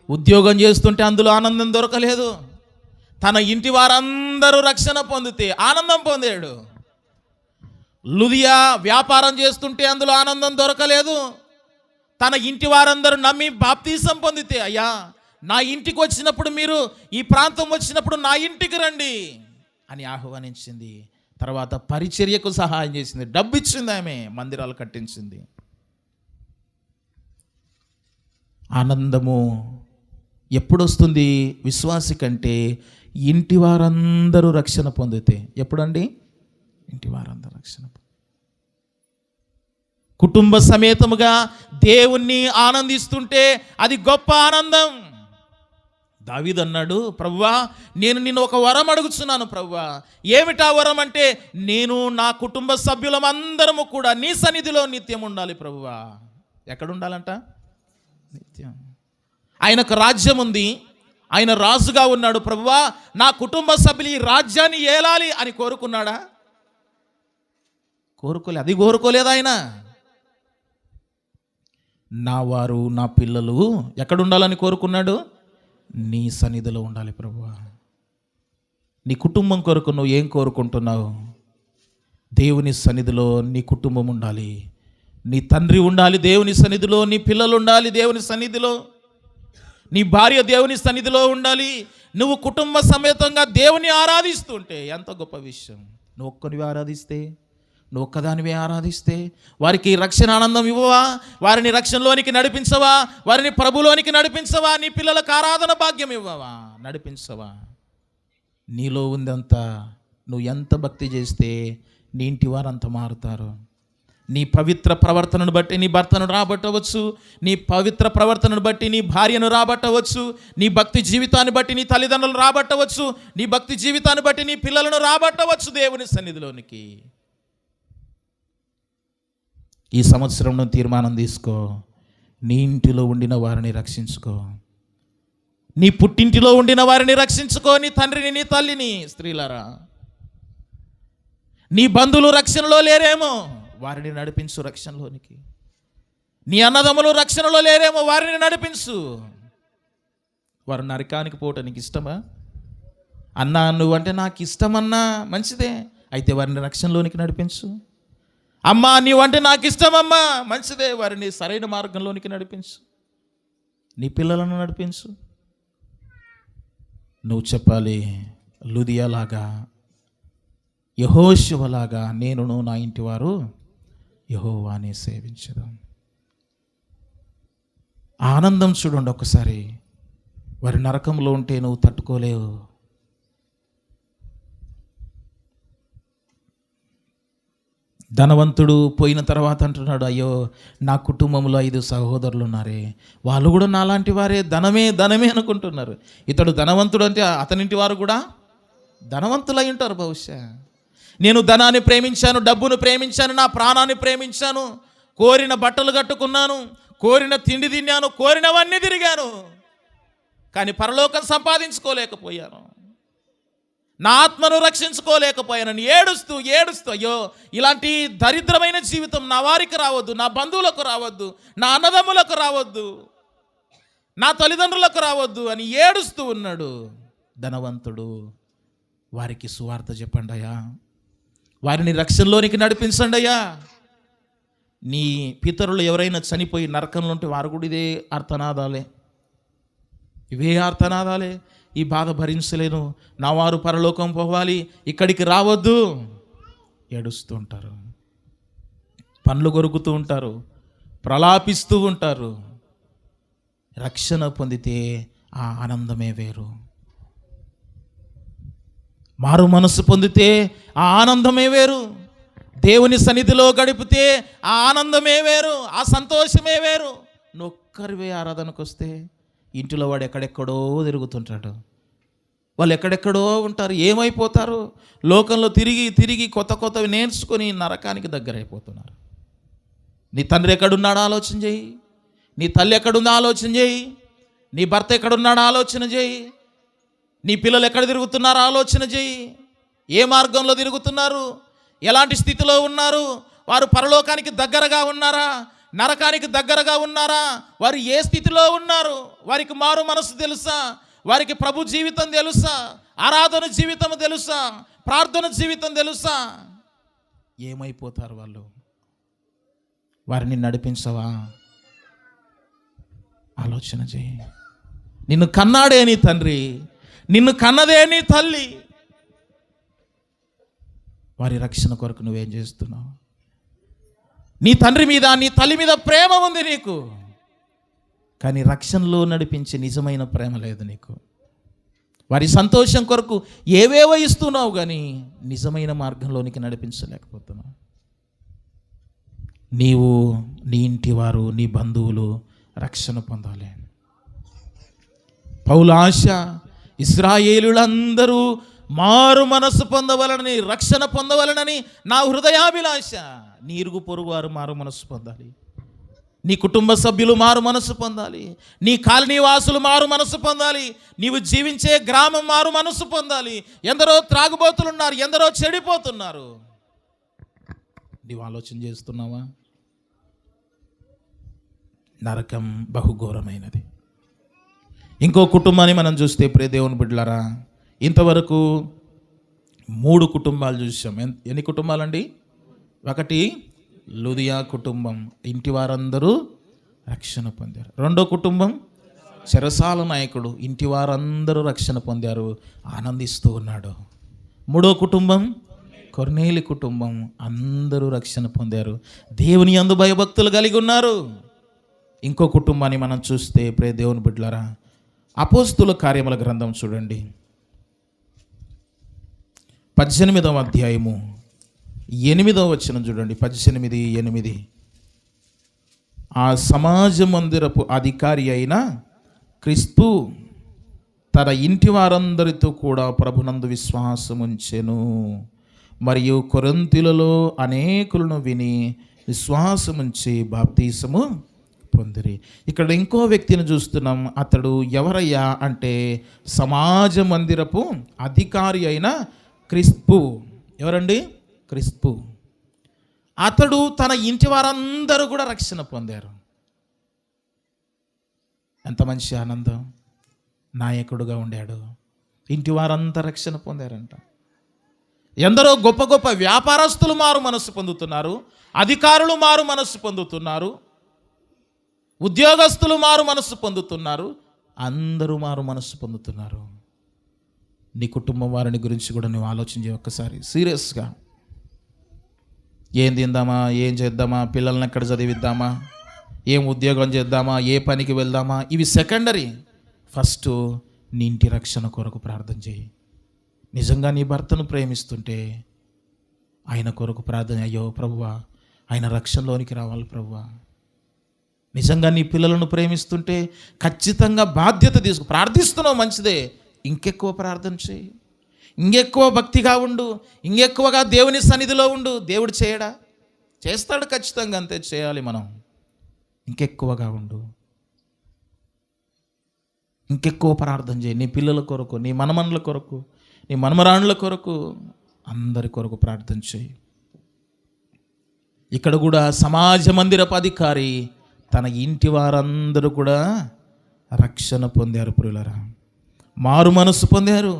ఉద్యోగం చేస్తుంటే అందులో ఆనందం దొరకలేదు. తన ఇంటి వారందరూ రక్షణ పొందితే ఆనందం పొందాడు. లుదియా వ్యాపారం చేస్తుంటే అందులో ఆనందం దొరకలేదు. తన ఇంటి వారందరూ నమ్మి బాప్తీసం పొందితే, అయ్యా నా ఇంటికి వచ్చినప్పుడు, మీరు ఈ ప్రాంతం వచ్చినప్పుడు నా ఇంటికి రండి అని ఆహ్వానించింది. తర్వాత పరిచర్యకు సహాయం చేసింది, డబ్బు ఇచ్చింది, ఆమె మందిరాలు కట్టించింది. ఆనందము ఎప్పుడు వస్తుంది విశ్వాసి కంటే? ఇంటి వారందరూ రక్షణ పొందితే. ఎప్పుడండి? ఇంటి వారందరూ రక్షణ. కుటుంబ సమేతముగా దేవుణ్ణి ఆనందిస్తుంటే అది గొప్ప ఆనందం. దావీదు అన్నాడు, ప్రభువా నేను నిన్ను ఒక వరం అడుగుతున్నాను ప్రభువా. ఏమిటా వరం అంటే, నేను నా కుటుంబ సభ్యులమందరము కూడా నీ సన్నిధిలో నిత్యం ఉండాలి ప్రభువా. ఎక్కడ ఉండాలంట? నిత్యం. ఆయనకు రాజ్యం ఉంది, ఆయన రాజుగా ఉన్నాడు. ప్రభువా నా కుటుంబ సభ్యులు ఈ రాజ్యాన్ని ఏలాలి అని కోరుకున్నాడా? కోరుకోలేదు. అది కోరుకోలేదు ఆయన. నా వారు నా పిల్లలు ఎక్కడ ఉండాలని కోరుకున్నాడు? నీ సన్నిధిలో ఉండాలి ప్రభువా. నీ కుటుంబం కొరకు నువ్వు ఏం కోరుకుంటున్నావు? దేవుని సన్నిధిలో నీ కుటుంబం ఉండాలి, నీ తండ్రి ఉండాలి దేవుని సన్నిధిలో, నీ పిల్లలు ఉండాలి దేవుని సన్నిధిలో, నీ భార్య దేవుని సన్నిధిలో ఉండాలి. నువ్వు కుటుంబ సమేతంగా దేవుని ఆరాధిస్తుంటే ఎంత గొప్ప విషయం. నువ్వు ఒక్కనివి ఆరాధిస్తే, నువ్వు ఒక్కదానివే ఆరాధిస్తే వారికి రక్షణ ఆనందం ఇవ్వవా? వారిని రక్షణలోనికి నడిపించవా? వారిని ప్రభులోనికి నడిపించవా? నీ పిల్లలకు ఆరాధన భాగ్యం ఇవ్వవా? నడిపించవా? నీలో ఉందంతా నువ్వు ఎంత భక్తి చేస్తే నీ ఇంటి వారు అంత మారుతారు. నీ పవిత్ర ప్రవర్తనను బట్టి నీ భర్తను రాబట్టవచ్చు, నీ పవిత్ర ప్రవర్తనను బట్టి నీ భార్యను రాబట్టవచ్చు, నీ భక్తి జీవితాన్ని బట్టి నీ తల్లిదండ్రులను రాబట్టవచ్చు, నీ భక్తి జీవితాన్ని బట్టి నీ పిల్లలను రాబట్టవచ్చు దేవుని సన్నిధిలోనికి. ఈ సంవత్సరం నువ్వు తీర్మానం తీసుకో, నీ ఇంటిలో ఉండిన వారిని రక్షించుకో, నీ పుట్టింటిలో ఉండిన వారిని రక్షించుకో, నీ తండ్రిని నీ తల్లిని. స్త్రీలారా, నీ బంధువులు రక్షణలో లేరేమో, వారిని నడిపించు రక్షణలోనికి. నీ అన్నదమ్ములు రక్షణలో లేరేమో, వారిని నడిపించు. వారు నరకానికి పోవటం నీకు ఇష్టమా? అన్నా నువ్వంటే నాకు ఇష్టమన్నా మంచిదే, అయితే వారిని రక్షణలోనికి నడిపించు. అమ్మా నీవంటే నాకు ఇష్టమమ్మా మంచిదే, వారిని సరైన మార్గంలోనికి నడిపించు. నీ పిల్లలను నడిపించు. నువ్వు చెప్పాలి, లూదియాలాగా, యెహోషువలాగా నేనును నా ఇంటి వారు యెహోవాని సేవించదాం. ఆనందం చూడండి ఒక్కసారి. వారి నరకంలో ఉంటే నువ్వు తట్టుకోలేవు. ధనవంతుడు పోయిన తర్వాత అంటున్నాడు, అయ్యో నా కుటుంబంలో 5 సహోదరులు ఉన్నారే, వాళ్ళు కూడా నాలాంటి వారే, ధనమే ధనమే అనుకుంటున్నారు. ఇతడు ధనవంతుడు అంటే అతనింటి వారు కూడా ధనవంతులై ఉంటారు బహుశా. నేను ధనాన్ని ప్రేమించాను, డబ్బును ప్రేమించాను, నా ప్రాణాన్ని ప్రేమించాను, కోరిన బట్టలు కట్టుకున్నాను, కోరిన తిండి తిన్నాను, కోరినవన్నీ తిరిగాను, కానీ పరలోకం సంపాదించుకోలేకపోయాను, నా ఆత్మను రక్షించుకోలేకపోయానని ఏడుస్తూ ఏడుస్తూ, అయ్యో ఇలాంటి దరిద్రమైన జీవితం నా వారికి రావద్దు, నా బంధువులకు రావద్దు, నా అన్నదమ్ములకు రావద్దు, నా తల్లిదండ్రులకు రావద్దు అని ఏడుస్తూ ఉన్నాడు ధనవంతుడు. వారికి సువార్త చెప్పండి అయ్యా, వారిని రక్షణలోనికి నడిపించండి అయ్యా. నీ పితరులు ఎవరైనా చనిపోయి నరకంలో ఉంటే వారు కూడా ఇదే ఆర్తనాదాలే, ఇవే ఆర్తనాదాలే. ఈ బాధ భరించలేను, నా వారు పరలోకం పోవాలి, ఇక్కడికి రావద్దు, ఏడుస్తూ ఉంటారు, పండ్లు కొరుకుతూ ఉంటారు, ప్రలాపిస్తూ ఉంటారు. రక్షణ పొందితే ఆ ఆనందమే వేరు. మారు మనసు పొందితే ఆ ఆనందమే వేరు. దేవుని సన్నిధిలో గడిపితే ఆ ఆనందమే వేరు, ఆ సంతోషమే వేరు. నొక్కరివే ఆరాధనకు వస్తే ఇంటిలో వాడు ఎక్కడెక్కడో తిరుగుతుంటాడు, వాళ్ళు ఎక్కడెక్కడో ఉంటారు, ఏమైపోతారు? లోకంలో తిరిగి తిరిగి కొత్త కొత్తవి నేర్చుకొని నరకానికి దగ్గరైపోతున్నారు. నీ తండ్రి ఎక్కడున్నాడో ఆలోచన చేయి, నీ తల్లి ఎక్కడుందో ఆలోచన చేయి, నీ భర్త ఎక్కడున్నాడో ఆలోచన చేయి, నీ పిల్లలు ఎక్కడ తిరుగుతున్నారో ఆలోచన చేయి. ఏ మార్గంలో తిరుగుతున్నారు, ఎలాంటి స్థితిలో ఉన్నారు, వారు పరలోకానికి దగ్గరగా ఉన్నారా, నరకానికి దగ్గరగా ఉన్నారా, వారు ఏ స్థితిలో ఉన్నారు, వారికి మారు మనసు తెలుసా, వారికి ప్రభు జీవితం తెలుసా, ఆరాధన జీవితం తెలుసా, ప్రార్థన జీవితం తెలుసా? ఏమైపోతారు వాళ్ళు? వారిని నడిపించవా? ఆలోచన చేయి. నిన్ను కన్నాడే నీ తండ్రి, నిన్ను కన్నదే నీ తల్లి, వారి రక్షణ కొరకు నువ్వేం చేస్తున్నావు? నీ తండ్రి మీద, నీ తల్లి మీద ప్రేమ ఉంది నీకు, కానీ రక్షణలో నడిపించే నిజమైన ప్రేమ లేదు నీకు. వారి సంతోషం కొరకు ఏవేవో ఇస్తున్నావు, కానీ నిజమైన మార్గంలోనికి నడిపించలేకపోతున్నావు. నీవు, నీ ఇంటి వారు, నీ బంధువులు రక్షణ పొందాలి. పౌలు ఆశ ఇశ్రాయేలులందరూ మారు మనస్సు పొందవలనని, రక్షణ పొందవలనని నా హృదయాభిలాష. నీ ఇరుగు పొరుగు వారు మారు మనస్సు పొందాలి, నీ కుటుంబ సభ్యులు మారు మనస్సు పొందాలి, నీ కాలనీ వాసులు మారు మనస్సు పొందాలి, నీవు జీవించే గ్రామం మారు మనస్సు పొందాలి. ఎందరో త్రాగుబోతులున్నారు, ఎందరో చెడిపోతున్నారు. నీవు ఆలోచన చేస్తున్నావా? నరకం బహుఘోరమైనది. ఇంకో కుటుంబాన్ని మనం చూస్తే ప్రియ దేవుని బిడ్డలారా, ఇంతవరకు 3 కుటుంబాలు చూసాం. ఎన్ని కుటుంబాలండి? 1 లుదియా కుటుంబం, ఇంటి వారందరూ రక్షణ పొందారు. 2వ కుటుంబం చెరసాల నాయకుడు, ఇంటి వారందరూ రక్షణ పొందారు, ఆనందిస్తూ ఉన్నాడు. 3వ కుటుంబం కొర్నేలి కుటుంబం, అందరూ రక్షణ పొందారు, దేవుని యందు భయభక్తులు కలిగి ఉన్నారు. ఇంకో కుటుంబాన్ని మనం చూస్తే ప్రియ దేవుని బిడ్డలారా, అపోస్తుల కార్యముల గ్రంథం చూడండి, 18వ అధ్యాయము 8వ వచనం చూడండి. 18:8. ఆ సమాజ మందిరపు అధికారి అయిన క్రీస్తు తన ఇంటి వారందరితో కూడా ప్రభునందు విశ్వాసముంచెను, మరియు కొరింథీయులలో అనేకులను విని విశ్వాసముంచి బాప్తీసము పొందిరి. ఇక్కడ ఇంకో వ్యక్తిని చూస్తున్నాం. అతడు ఎవరయ్యా అంటే సమాజ మందిరపు అధికారి అయిన క్రిస్పు. ఎవరండి? క్రిస్పు. అతడు తన ఇంటి వారందరూ కూడా రక్షణ పొందారు. ఎంత మంచి ఆనందం! నాయకుడుగా ఉండాడు, ఇంటి వారంతా రక్షణ పొందారంట. ఎందరో గొప్ప గొప్ప వ్యాపారస్తులు మారు మనస్సు పొందుతున్నారు, అధికారులు మారు మనస్సు పొందుతున్నారు, ఉద్యోగస్తులు మారు మనస్సు పొందుతున్నారు, అందరూ మారు మనస్సు పొందుతున్నారు. నీ కుటుంబం వారిని గురించి కూడా నువ్వు ఆలోచించే ఒక్కసారి సీరియస్గా. ఏం తిందామా, ఏం చేద్దామా, పిల్లల్ని ఎక్కడ చదివిద్దామా, ఏం ఉద్యోగం చేద్దామా, ఏ పనికి వెళ్దామా, ఇవి సెకండరీ. ఫస్ట్ నీ ఇంటి రక్షణ కొరకు ప్రార్థన చేయి. నిజంగా నీ భర్తను ప్రేమిస్తుంటే ఆయన కొరకు ప్రార్థన. అయ్యో ప్రభువా, ఆయన రక్షణలోనికి రావాలి ప్రభువా. నిజంగా నీ పిల్లలను ప్రేమిస్తుంటే ఖచ్చితంగా బాధ్యత తీసుకు ప్రార్థిస్తున్నావు, మంచిదే. ఇంకెక్కువ ప్రార్థన చేయి, ఇంకెక్కువ భక్తిగా ఉండు, ఇంకెక్కువగా దేవుని సన్నిధిలో ఉండు. దేవుడు చేయడా? చేస్తాడు ఖచ్చితంగా, అంతే చేయాలి మనం. ఇంకెక్కువగా ఉండు, ఇంకెక్కువ ప్రార్థన చేయి. నీ పిల్లల కొరకు, నీ మనమనుల కొరకు, నీ మనమరాణుల కొరకు, అందరి కొరకు ప్రార్థన చేయి. ఇక్కడ కూడా సమాజ మందిరపు అధికారి తన ఇంటి వారందరూ కూడా రక్షణ పొందారు. ప్రియులారా, మారు మనస్సు పొందారు.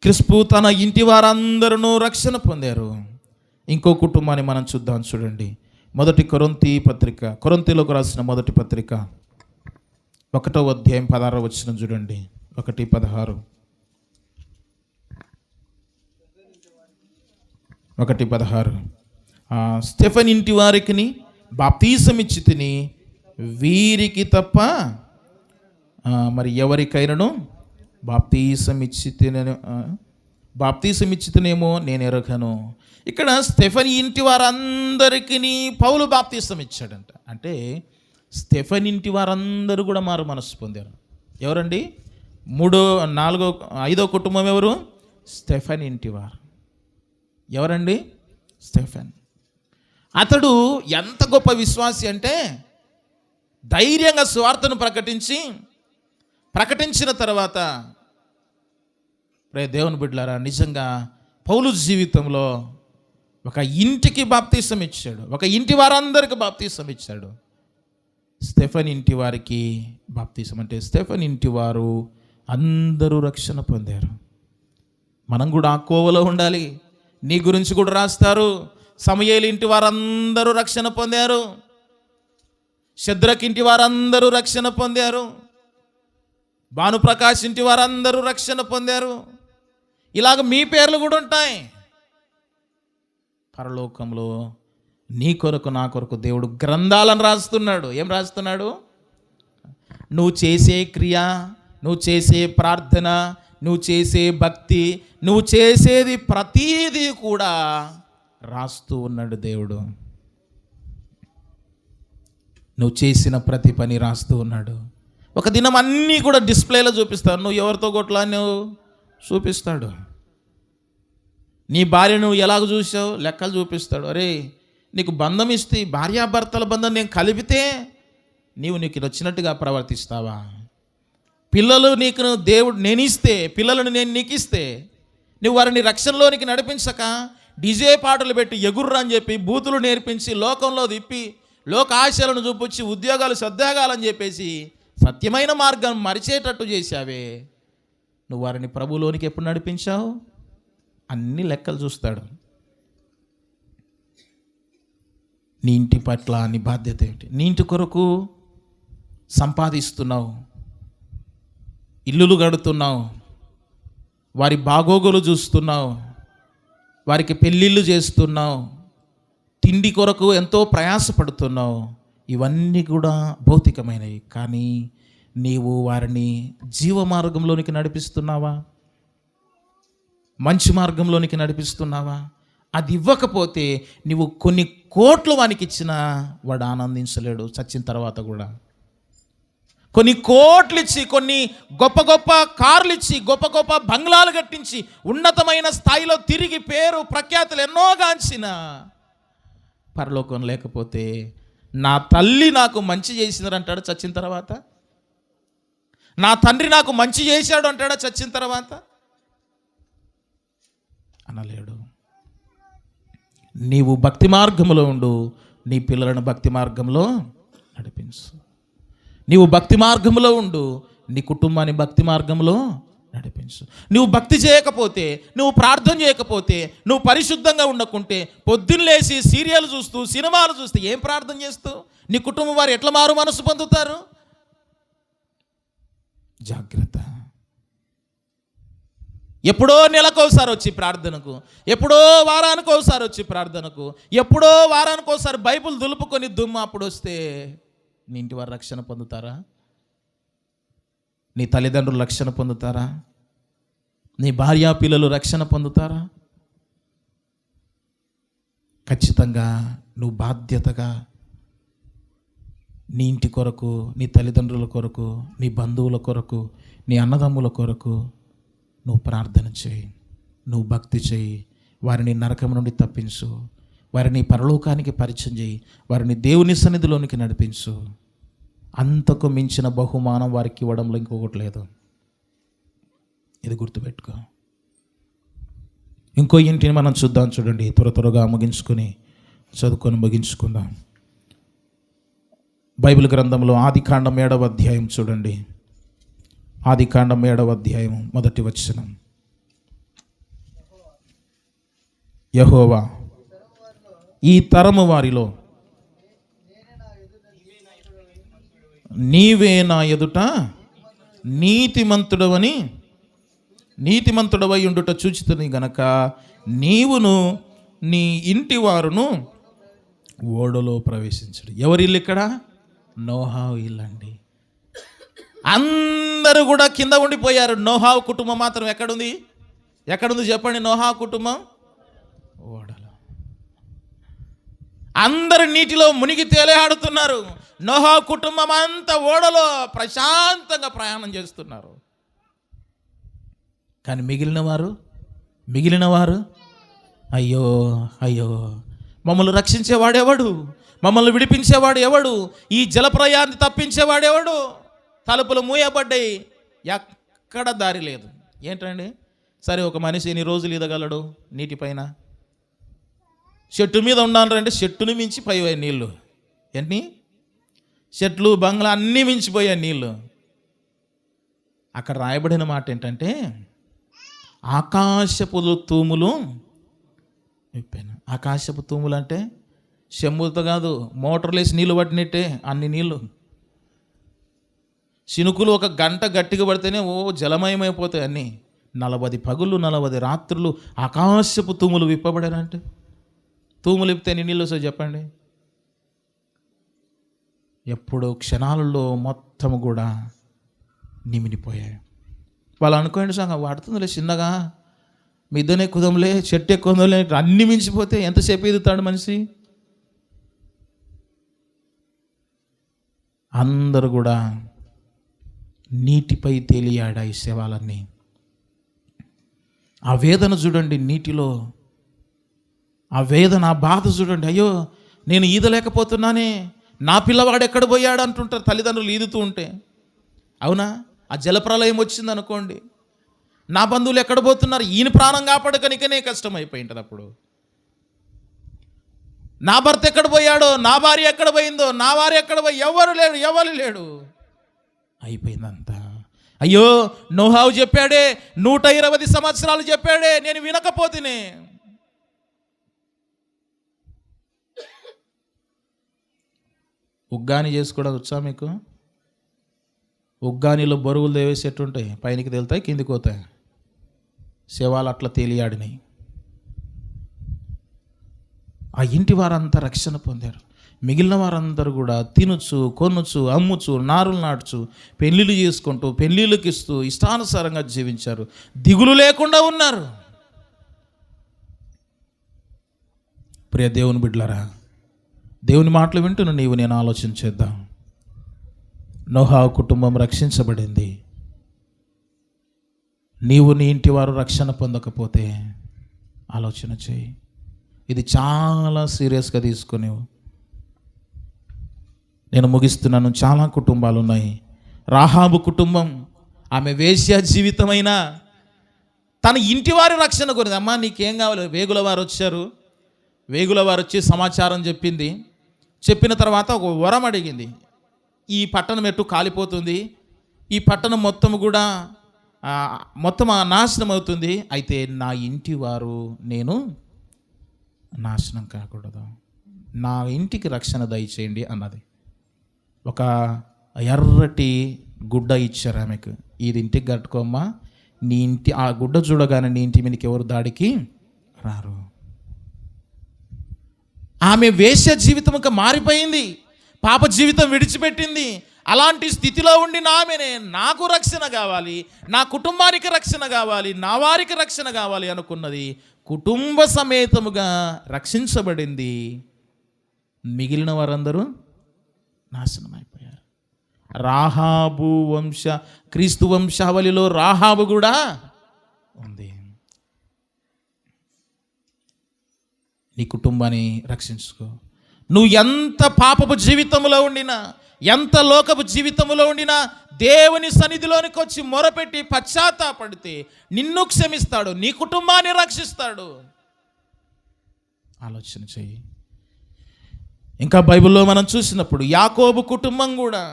క్రిస్పు తన ఇంటి వారందరూ రక్షణ పొందారు. ఇంకో కుటుంబాన్ని మనం చూద్దాం. చూడండి, 1 కొరింథీ పత్రిక, కొరింథీయులకు రాసిన 1 పత్రిక 1వ అధ్యాయం 16వ వచనం చూడండి. 1:16. 1:16. స్టెఫెన్ ఇంటి వారికి బాప్తీసం ఇచ్చి తిని, వీరికి తప్ప మరి ఎవరికైనాను బాప్తీసం ఇచ్చితేనేమో నేను ఎరగను. ఇక్కడ స్టెఫెన్ ఇంటి వారందరికీ పౌలు బాప్తీసం ఇచ్చాడంట. అంటే స్టెఫెన్ ఇంటి వారందరూ కూడా మారు మనస్సు పొందారు. ఎవరండి? 5వ కుటుంబం ఎవరు? స్టెఫెన్ ఇంటి వారు. ఎవరండి? స్టెఫెన్. అతడు ఎంత గొప్ప విశ్వాసి అంటే ధైర్యంగా సువార్తను ప్రకటించిన తర్వాత, రే దేవుని బిడ్డలారా, నిజంగా పౌలు జీవితంలో ఒక ఇంటికి బాప్తీసం ఇచ్చాడు, ఒక ఇంటి వారందరికి బాప్తీసం ఇచ్చాడు. స్టెఫెన్ ఇంటి వారికి బాప్తీసం అంటే స్టెఫెన్ ఇంటి వారు అందరూ రక్షణ పొందారు. మనం కూడా ఆ కోవలో ఉండాలి. నీ గురించి కూడా రాస్తారు. సమూయేలు ఇంటి వారందరూ రక్షణ పొందారు, శద్రక్ ఇంటి వారందరూ రక్షణ పొందారు, భానుప్రకాష్ ఇంటి వారందరూ రక్షణ పొందారు. ఇలాగ మీ పేర్లు కూడా ఉంటాయి. పరలోకంలో నీ కొరకు నా కొరకు దేవుడు గ్రంథాలను రాస్తున్నాడు. ఏం రాస్తున్నాడు? నువ్వు చేసే క్రియ, నువ్వు చేసే ప్రార్థన, నువ్వు చేసే భక్తి, నువ్వు చేసేది ప్రతీదీ కూడా రాస్తూ ఉన్నాడు దేవుడు. నువ్వు చేసిన ప్రతి పని రాస్తూ ఉన్నాడు. ఒక దినం అన్నీ కూడా డిస్ప్లేలో చూపిస్తాడు. నువ్వు ఎవరితో కొట్లాడినావు చూపిస్తాడు. నీ భార్య నువ్వు ఎలాగ చూసావు లెక్కలు చూపిస్తాడు. అరే నీకు బంధం ఇస్తే, భార్యాభర్తల బంధం నేను కలిపితే నీకు నచ్చినట్టుగా ప్రవర్తిస్తావా? పిల్లలు నీకు దేవుడు నేను ఇస్తే, పిల్లలను నేను నీకు ఇస్తే నువ్వు వారిని రక్షణలోనికి నడిపించక డిజే పాటలు పెట్టి ఎగుర్రా అని చెప్పి బూతులు నేర్పించి లోకంలో తిప్పి లోక ఆశలను చూపించి ఉద్యోగాలు సద్యోగాలని చెప్పేసి సత్యమైన మార్గం మరిచేటట్టు చేశావే. నువ్వు వారిని ప్రభువులోనికి ఎప్పుడు నడిపించావు? అన్ని లెక్కలు చూస్తాడు. నీ ఇంటి పట్ల నీ బాధ్యత ఏంటి? నీ ఇంటి కొరకు సంపాదిస్తున్నావు, ఇల్లులు కడుతున్నావు, వారి బాగోగులు చూస్తున్నావు, వారికి పెళ్ళిళ్ళు చేస్తున్నావు, తిండి కొరకు ఎంతో ప్రయాసపడుతున్నావు. ఇవన్నీ కూడా భౌతికమైనవి. కానీ నీవు వారిని జీవ మార్గంలోనికి నడిపిస్తున్నావా? మంచి మార్గంలోనికి నడిపిస్తున్నావా? అది ఇవ్వకపోతే నువ్వు కొన్ని కోట్లు వానికి ఇచ్చినా వాడు ఆనందించలేడు చచ్చిన తర్వాత కూడా. కొన్ని కోట్లు ఇచ్చి, కొన్ని గొప్ప గొప్ప కార్లు ఇచ్చి, గొప్ప గొప్ప బంగ్లాలు కట్టించి, ఉన్నతమైన స్థాయిలో తిరిగి పేరు ప్రఖ్యాతులు ఎన్నో గాంచిన పరలోకం లేకపోతే నా తల్లి నాకు మంచి చేసిందని అంటాడు చచ్చిన తర్వాత. నా తండ్రి నాకు మంచి చేశాడు అంటాడా చచ్చిన తర్వాత? అనలేడు. నీవు భక్తి మార్గంలో ఉండు, నీ పిల్లలను భక్తి మార్గంలో నడిపించు. నీవు భక్తి మార్గంలో ఉండు, నీ కుటుంబాన్ని భక్తి మార్గంలో నడిపించు. నువ్వు భక్తి చేయకపోతే, నువ్వు ప్రార్థన చేయకపోతే, నువ్వు పరిశుద్ధంగా ఉండకుంటే, పొద్దున్న లేచి సీరియల్ చూస్తూ సినిమాలు చూస్తూ ఏం ప్రార్థన చేస్తూ నీ కుటుంబం వారు ఎట్లా మారు మనసు పొందుతారు? జాగ్రత్త. ఎప్పుడో నెలకోసారి వచ్చి ప్రార్థనకు, ఎప్పుడో వారానికి ఒకసారి వచ్చి ప్రార్థనకు, ఎప్పుడో వారానికి ఒకసారి బైబిల్ దులుపుకొని దుమ్ము అప్పుడు వస్తే నీ ఇంటి వారు రక్షణ పొందుతారా? నీ తల్లిదండ్రులు రక్షణ పొందుతారా? నీ భార్యా పిల్లలు రక్షణ పొందుతారా? ఖచ్చితంగా నువ్వు బాధ్యతగా నీ ఇంటి కొరకు, నీ తల్లిదండ్రుల కొరకు, నీ బంధువుల కొరకు, నీ అన్నదమ్ముల కొరకు నువ్వు ప్రార్థన చేయి, నువ్వు భక్తి చేయి. వారిని నరకం నుండి తప్పించు, వారిని పరలోకానికి పరిచయం చేయి, వారిని దేవుని సన్నిధిలోనికి నడిపించు. అంతకు మించిన బహుమానం వారికి ఇవ్వడంలో ఇంకొకటి లేదు. ఇది గుర్తుపెట్టుకో. ఇంకో ఇంటిని మనం చూద్దాం. చూడండి, త్వరగా ముగించుకొని చదువుకొని ముగించుకుందాం. బైబిల్ గ్రంథంలో ఆదికాండం 7వ అధ్యాయం చూడండి. ఆదికాండం 7వ అధ్యాయం 1వ వచనం. యెహోవా ఈ తరము వారిలో నీవే నా ఎదుట నీతిమంతుడవై ఉండుట చూచితిని గనక నీవును నీ ఇంటి వారును ఓడలో ప్రవేశించడు. ఎవరి ఇల్లు ఇక్కడ? నోహావు ఇల్లు అండి. అందరూ కూడా కింద ఉండిపోయారు. నోహావు కుటుంబం మాత్రం ఎక్కడుంది చెప్పండి? నోహావు కుటుంబం ఓడలో. అందరు నీటిలో మునిగి తేలియాడుతున్నారు. నోహావు కుటుంబం అంతా ఓడలో ప్రశాంతంగా ప్రయాణం చేస్తున్నారు. కానీ మిగిలిన వారు అయ్యో అయ్యో, మమ్మల్ని రక్షించేవాడెవడు? మమ్మల్ని విడిపించేవాడు ఎవడు? ఈ జలప్రయాన్ని తప్పించేవాడెవడు? తలుపులు మూయబడ్డాయి, ఎక్కడ దారి లేదు. ఏంటండి? సరే, ఒక మనిషి ఎన్ని రోజులు ఈదగలడు నీటిపైన? చెట్టు మీద ఉండాలంటే చెట్టుని మించి పోయాయి నీళ్ళు. ఏంటి? చెట్లు బంగ్లా అన్నీ మించిపోయాయి నీళ్ళు. అక్కడ రాయబడిన మాట ఏంటంటే ఆకాశపు తూములు విప్పాను. ఆకాశపు తూములు అంటే చెంబుతో కాదు, మోటార్లు వేసి నీళ్ళు పట్టినట్టే అన్ని నీళ్ళు. చినుకులు ఒక గంట గట్టిగా పడితేనే జలమయమైపోతాయి అన్నీ. 40 పగులు 40 రాత్రులు ఆకాశపు తూములు విప్పబడారంటే తూములిపితే ఎన్ని నీళ్ళు వస్తాయి చెప్పండి? ఎప్పుడు క్షణాలలో మొత్తం కూడా నిమిడిపోయాయి. వాళ్ళు అనుకోండి సంగ వాడుతుందిలే చిన్నగా, మిద్దెనే ఎక్కుదాంలే, చెట్టు ఎక్కుదాంలే, అన్నీ మించిపోతే ఎంతసేపు ఎదుగుతాడు మనిషి? అందరూ కూడా నీటిపై తేలియాడాయి శవాలన్నీ. ఆ వేదన చూడండి, నీటిలో ఆ వేదన, ఆ బాధ చూడండి. అయ్యో నేను ఈదలేకపోతున్నానే, నా పిల్లవాడు ఎక్కడ పోయాడు అంటుంటారు తల్లిదండ్రులు ఈదుతూ ఉంటే. అవునా? ఆ జలప్రలయం వచ్చింది అనుకోండి, నా బంధువులు ఎక్కడ పోతున్నారు, ఈయన ప్రాణం కాపాడకనికనే కష్టం అయిపోయి ఉంటుంది. అప్పుడు నా భర్త ఎక్కడ పోయాడో, నా భార్య ఎక్కడ పోయిందో, నా భార్య ఎక్కడ పోయి, ఎవరు లేడు అయిపోయిందంతా. అయ్యో నోహావు చెప్పాడే, 120 సంవత్సరాలు చెప్పాడే, నేను వినకపోతేనే. ఉగ్గాని చేసుకోవడం వచ్చా మీకు? ఉగ్గానిలో బరువులు దేవేసేట్టుంటాయి, పైనకి తేలుతాయి, కిందికి పోతాయి. శవాలు అట్లా తేలియాడినాయి. ఆ ఇంటి వారంతా రక్షణ పొందారు. మిగిలిన వారందరూ కూడా తినొచ్చు, కొనొచ్చు, అమ్ముచు, నారులు నాటుచు, పెళ్ళిళ్ళు చేసుకుంటూ, పెళ్ళిళ్ళకి ఇస్తూ ఇష్టానుసారంగా జీవించారు. దిగులు లేకుండా ఉన్నారు. ప్రియ దేవుని బిడ్డలారా, దేవుని మాటలు వింటున్న నీవు నేను ఆలోచన చేద్దాం. నోహా కుటుంబం రక్షించబడింది. నీవు నీ ఇంటి వారు రక్షణ పొందకపోతే ఆలోచన చేయి. ఇది చాలా సీరియస్గా తీసుకుని నేను ముగిస్తున్నాను. చాలా కుటుంబాలు ఉన్నాయి. రాహాబు కుటుంబం, ఆమె వేశ్య జీవితమైనా తన ఇంటి వారి రక్షణ కోరింది. అమ్మా నీకేం కావాలి? వేగుల వారు వచ్చారు. వేగుల వారు వచ్చి సమాచారం చెప్పింది. చెప్పిన తర్వాత ఒక వరం అడిగింది. ఈ పట్టణం ఎటు కాలిపోతుంది, ఈ పట్టణం మొత్తం కూడా మొత్తం నాశనం అవుతుంది, అయితే నా ఇంటి వారు నేను నాశనం కాకూడదు, నా ఇంటికి రక్షణ దయచేయండి అన్నది. ఒక ఎర్రటి గుడ్డ ఇచ్చారు ఆమెకు. ఇది ఇంటికి కట్టుకోమ్మా, నీ ఇంటి ఆ గుడ్డ చూడగానే నీ ఇంటి మీదకి ఎవరు దాడికి రారు. ఆమె వేశ్య జీవితం మారిపోయింది, పాప జీవితం విడిచిపెట్టింది. అలాంటి స్థితిలో ఉండిన ఆమెనే నాకు రక్షణ కావాలి, నా కుటుంబానికి రక్షణ కావాలి, నా వారికి రక్షణ కావాలి అనుకున్నది. కుటుంబ సమేతముగా రక్షించబడింది. మిగిలిన వారందరూ నాశనం అయిపోయారు. రాహాబు క్రీస్తు వంశావళిలో రాహాబు కూడా ఉంది. నీ కుటుంబాన్ని రక్షించుకో. నువ్వు ఎంత పాపపు జీవితంలో ఉండినా, ఎంత లోకపు జీవితంలో ఉండినా, దేవుని సన్నిధిలోనికి వచ్చి మొరపెట్టి పశ్చాత్తాపడితే నిన్ను క్షమిస్తాడు, నీ కుటుంబాన్ని రక్షిస్తాడు. ఆలోచన చెయ్యి. ఇంకా బైబిల్లో మనం చూసినప్పుడు యాకోబు కుటుంబం కూడా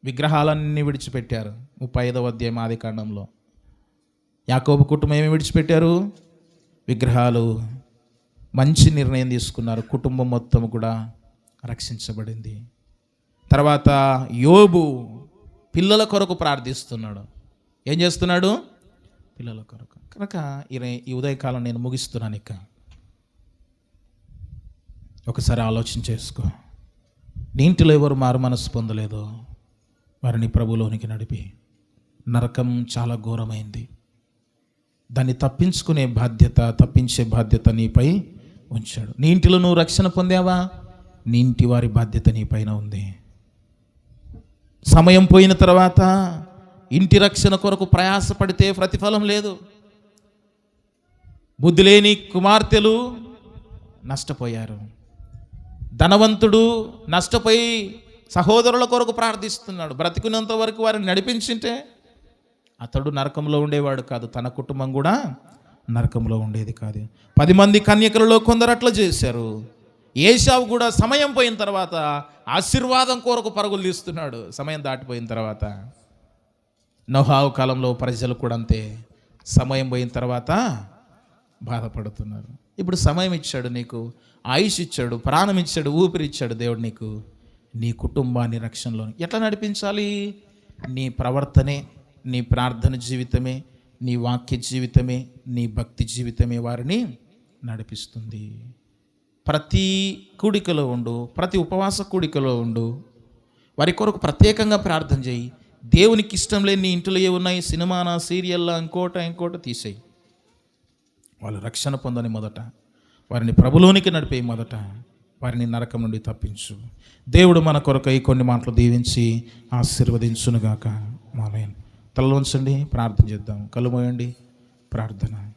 విగ్రహాలన్నీ విడిచిపెట్టారు. 35వ అధ్యాయం ఆదికాండంలో యాకోబు కుటుంబం ఏమి విడిచిపెట్టారు? విగ్రహాలు. మంచి నిర్ణయం తీసుకున్నారు. కుటుంబం మొత్తం కూడా రక్షించబడింది. తర్వాత యోబు పిల్లల కొరకు ప్రార్థిస్తున్నాడు. ఏం చేస్తున్నాడు? పిల్లల కొరకు. కనుక ఈ ఉదయకాలం నేను ముగిస్తున్నాను. ఇక ఒకసారి ఆలోచన చేసుకో. నీ ఇంటిలో ఎవరు మారు మనసు పొందలేదో వారిని ప్రభులోనికి నడిపి. నరకం చాలా ఘోరమైంది. దాన్ని తప్పించే బాధ్యత నీపై ఉంచాడు. నీ ఇంటిలో నువ్వు రక్షణ పొందావా? నీ ఇంటి వారి బాధ్యత నీ పైన ఉంది. సమయం పోయిన తర్వాత ఇంటి రక్షణ కొరకు ప్రయాసపడితే ప్రతిఫలం లేదు. బుద్ధి లేని కుమార్తెలు నష్టపోయారు. ధనవంతుడు నష్టపోయి సహోదరుల కొరకు ప్రార్థిస్తున్నాడు. బ్రతికినంత వరకు వారిని నడిపించింటే అతడు నరకంలో ఉండేవాడు కాదు, తన కుటుంబం కూడా నరకంలో ఉండేది కాదు. 10 మంది కన్యకలలో కొందరు అట్లా చేశారు. ఏశావు కూడా సమయం పోయిన తర్వాత ఆశీర్వాదం కొరకు పరుగులు తీస్తున్నాడు. సమయం దాటిపోయిన తర్వాత. నోహావు కాలంలో ప్రజలు కూడా అంతే, సమయం పోయిన తర్వాత బాధపడుతున్నారు. ఇప్పుడు సమయం ఇచ్చాడు, నీకు ఆయుష్ ఇచ్చాడు, ప్రాణం ఇచ్చాడు, ఊపిరి ఇచ్చాడు దేవుడు నీకు. నీ కుటుంబాన్ని రక్షణలో ఎట్లా నడిపించాలి? నీ ప్రవర్తనే, నీ ప్రార్థన జీవితమే, నీ వాక్య జీవితమే, నీ భక్తి జీవితమే వారిని నడిపిస్తుంది. ప్రతి కూడికలో ఉండు, ప్రతి ఉపవాస కూడికలో ఉండు. వారి కొరకు ప్రత్యేకంగా ప్రార్థన చేయి. దేవునికి ఇష్టం లేని నీ ఇంట్లో ఏ ఉన్నాయి, సినిమానా, సీరియల్లా, ఇంకోట తీసేయి. వాళ్ళు రక్షణ పొందని మొదట, వారిని ప్రభులోనికి నడిపేయి మొదట, వారిని నరకం నుండి తప్పించు. దేవుడు మన కొరకై కొన్ని మాటలు దీవించి ఆశీర్వదించునుగాక. ఆమేన్. తలలు వంచండి, ప్రార్థన చేద్దాం. కళ్ళు మూయండి, ప్రార్థన.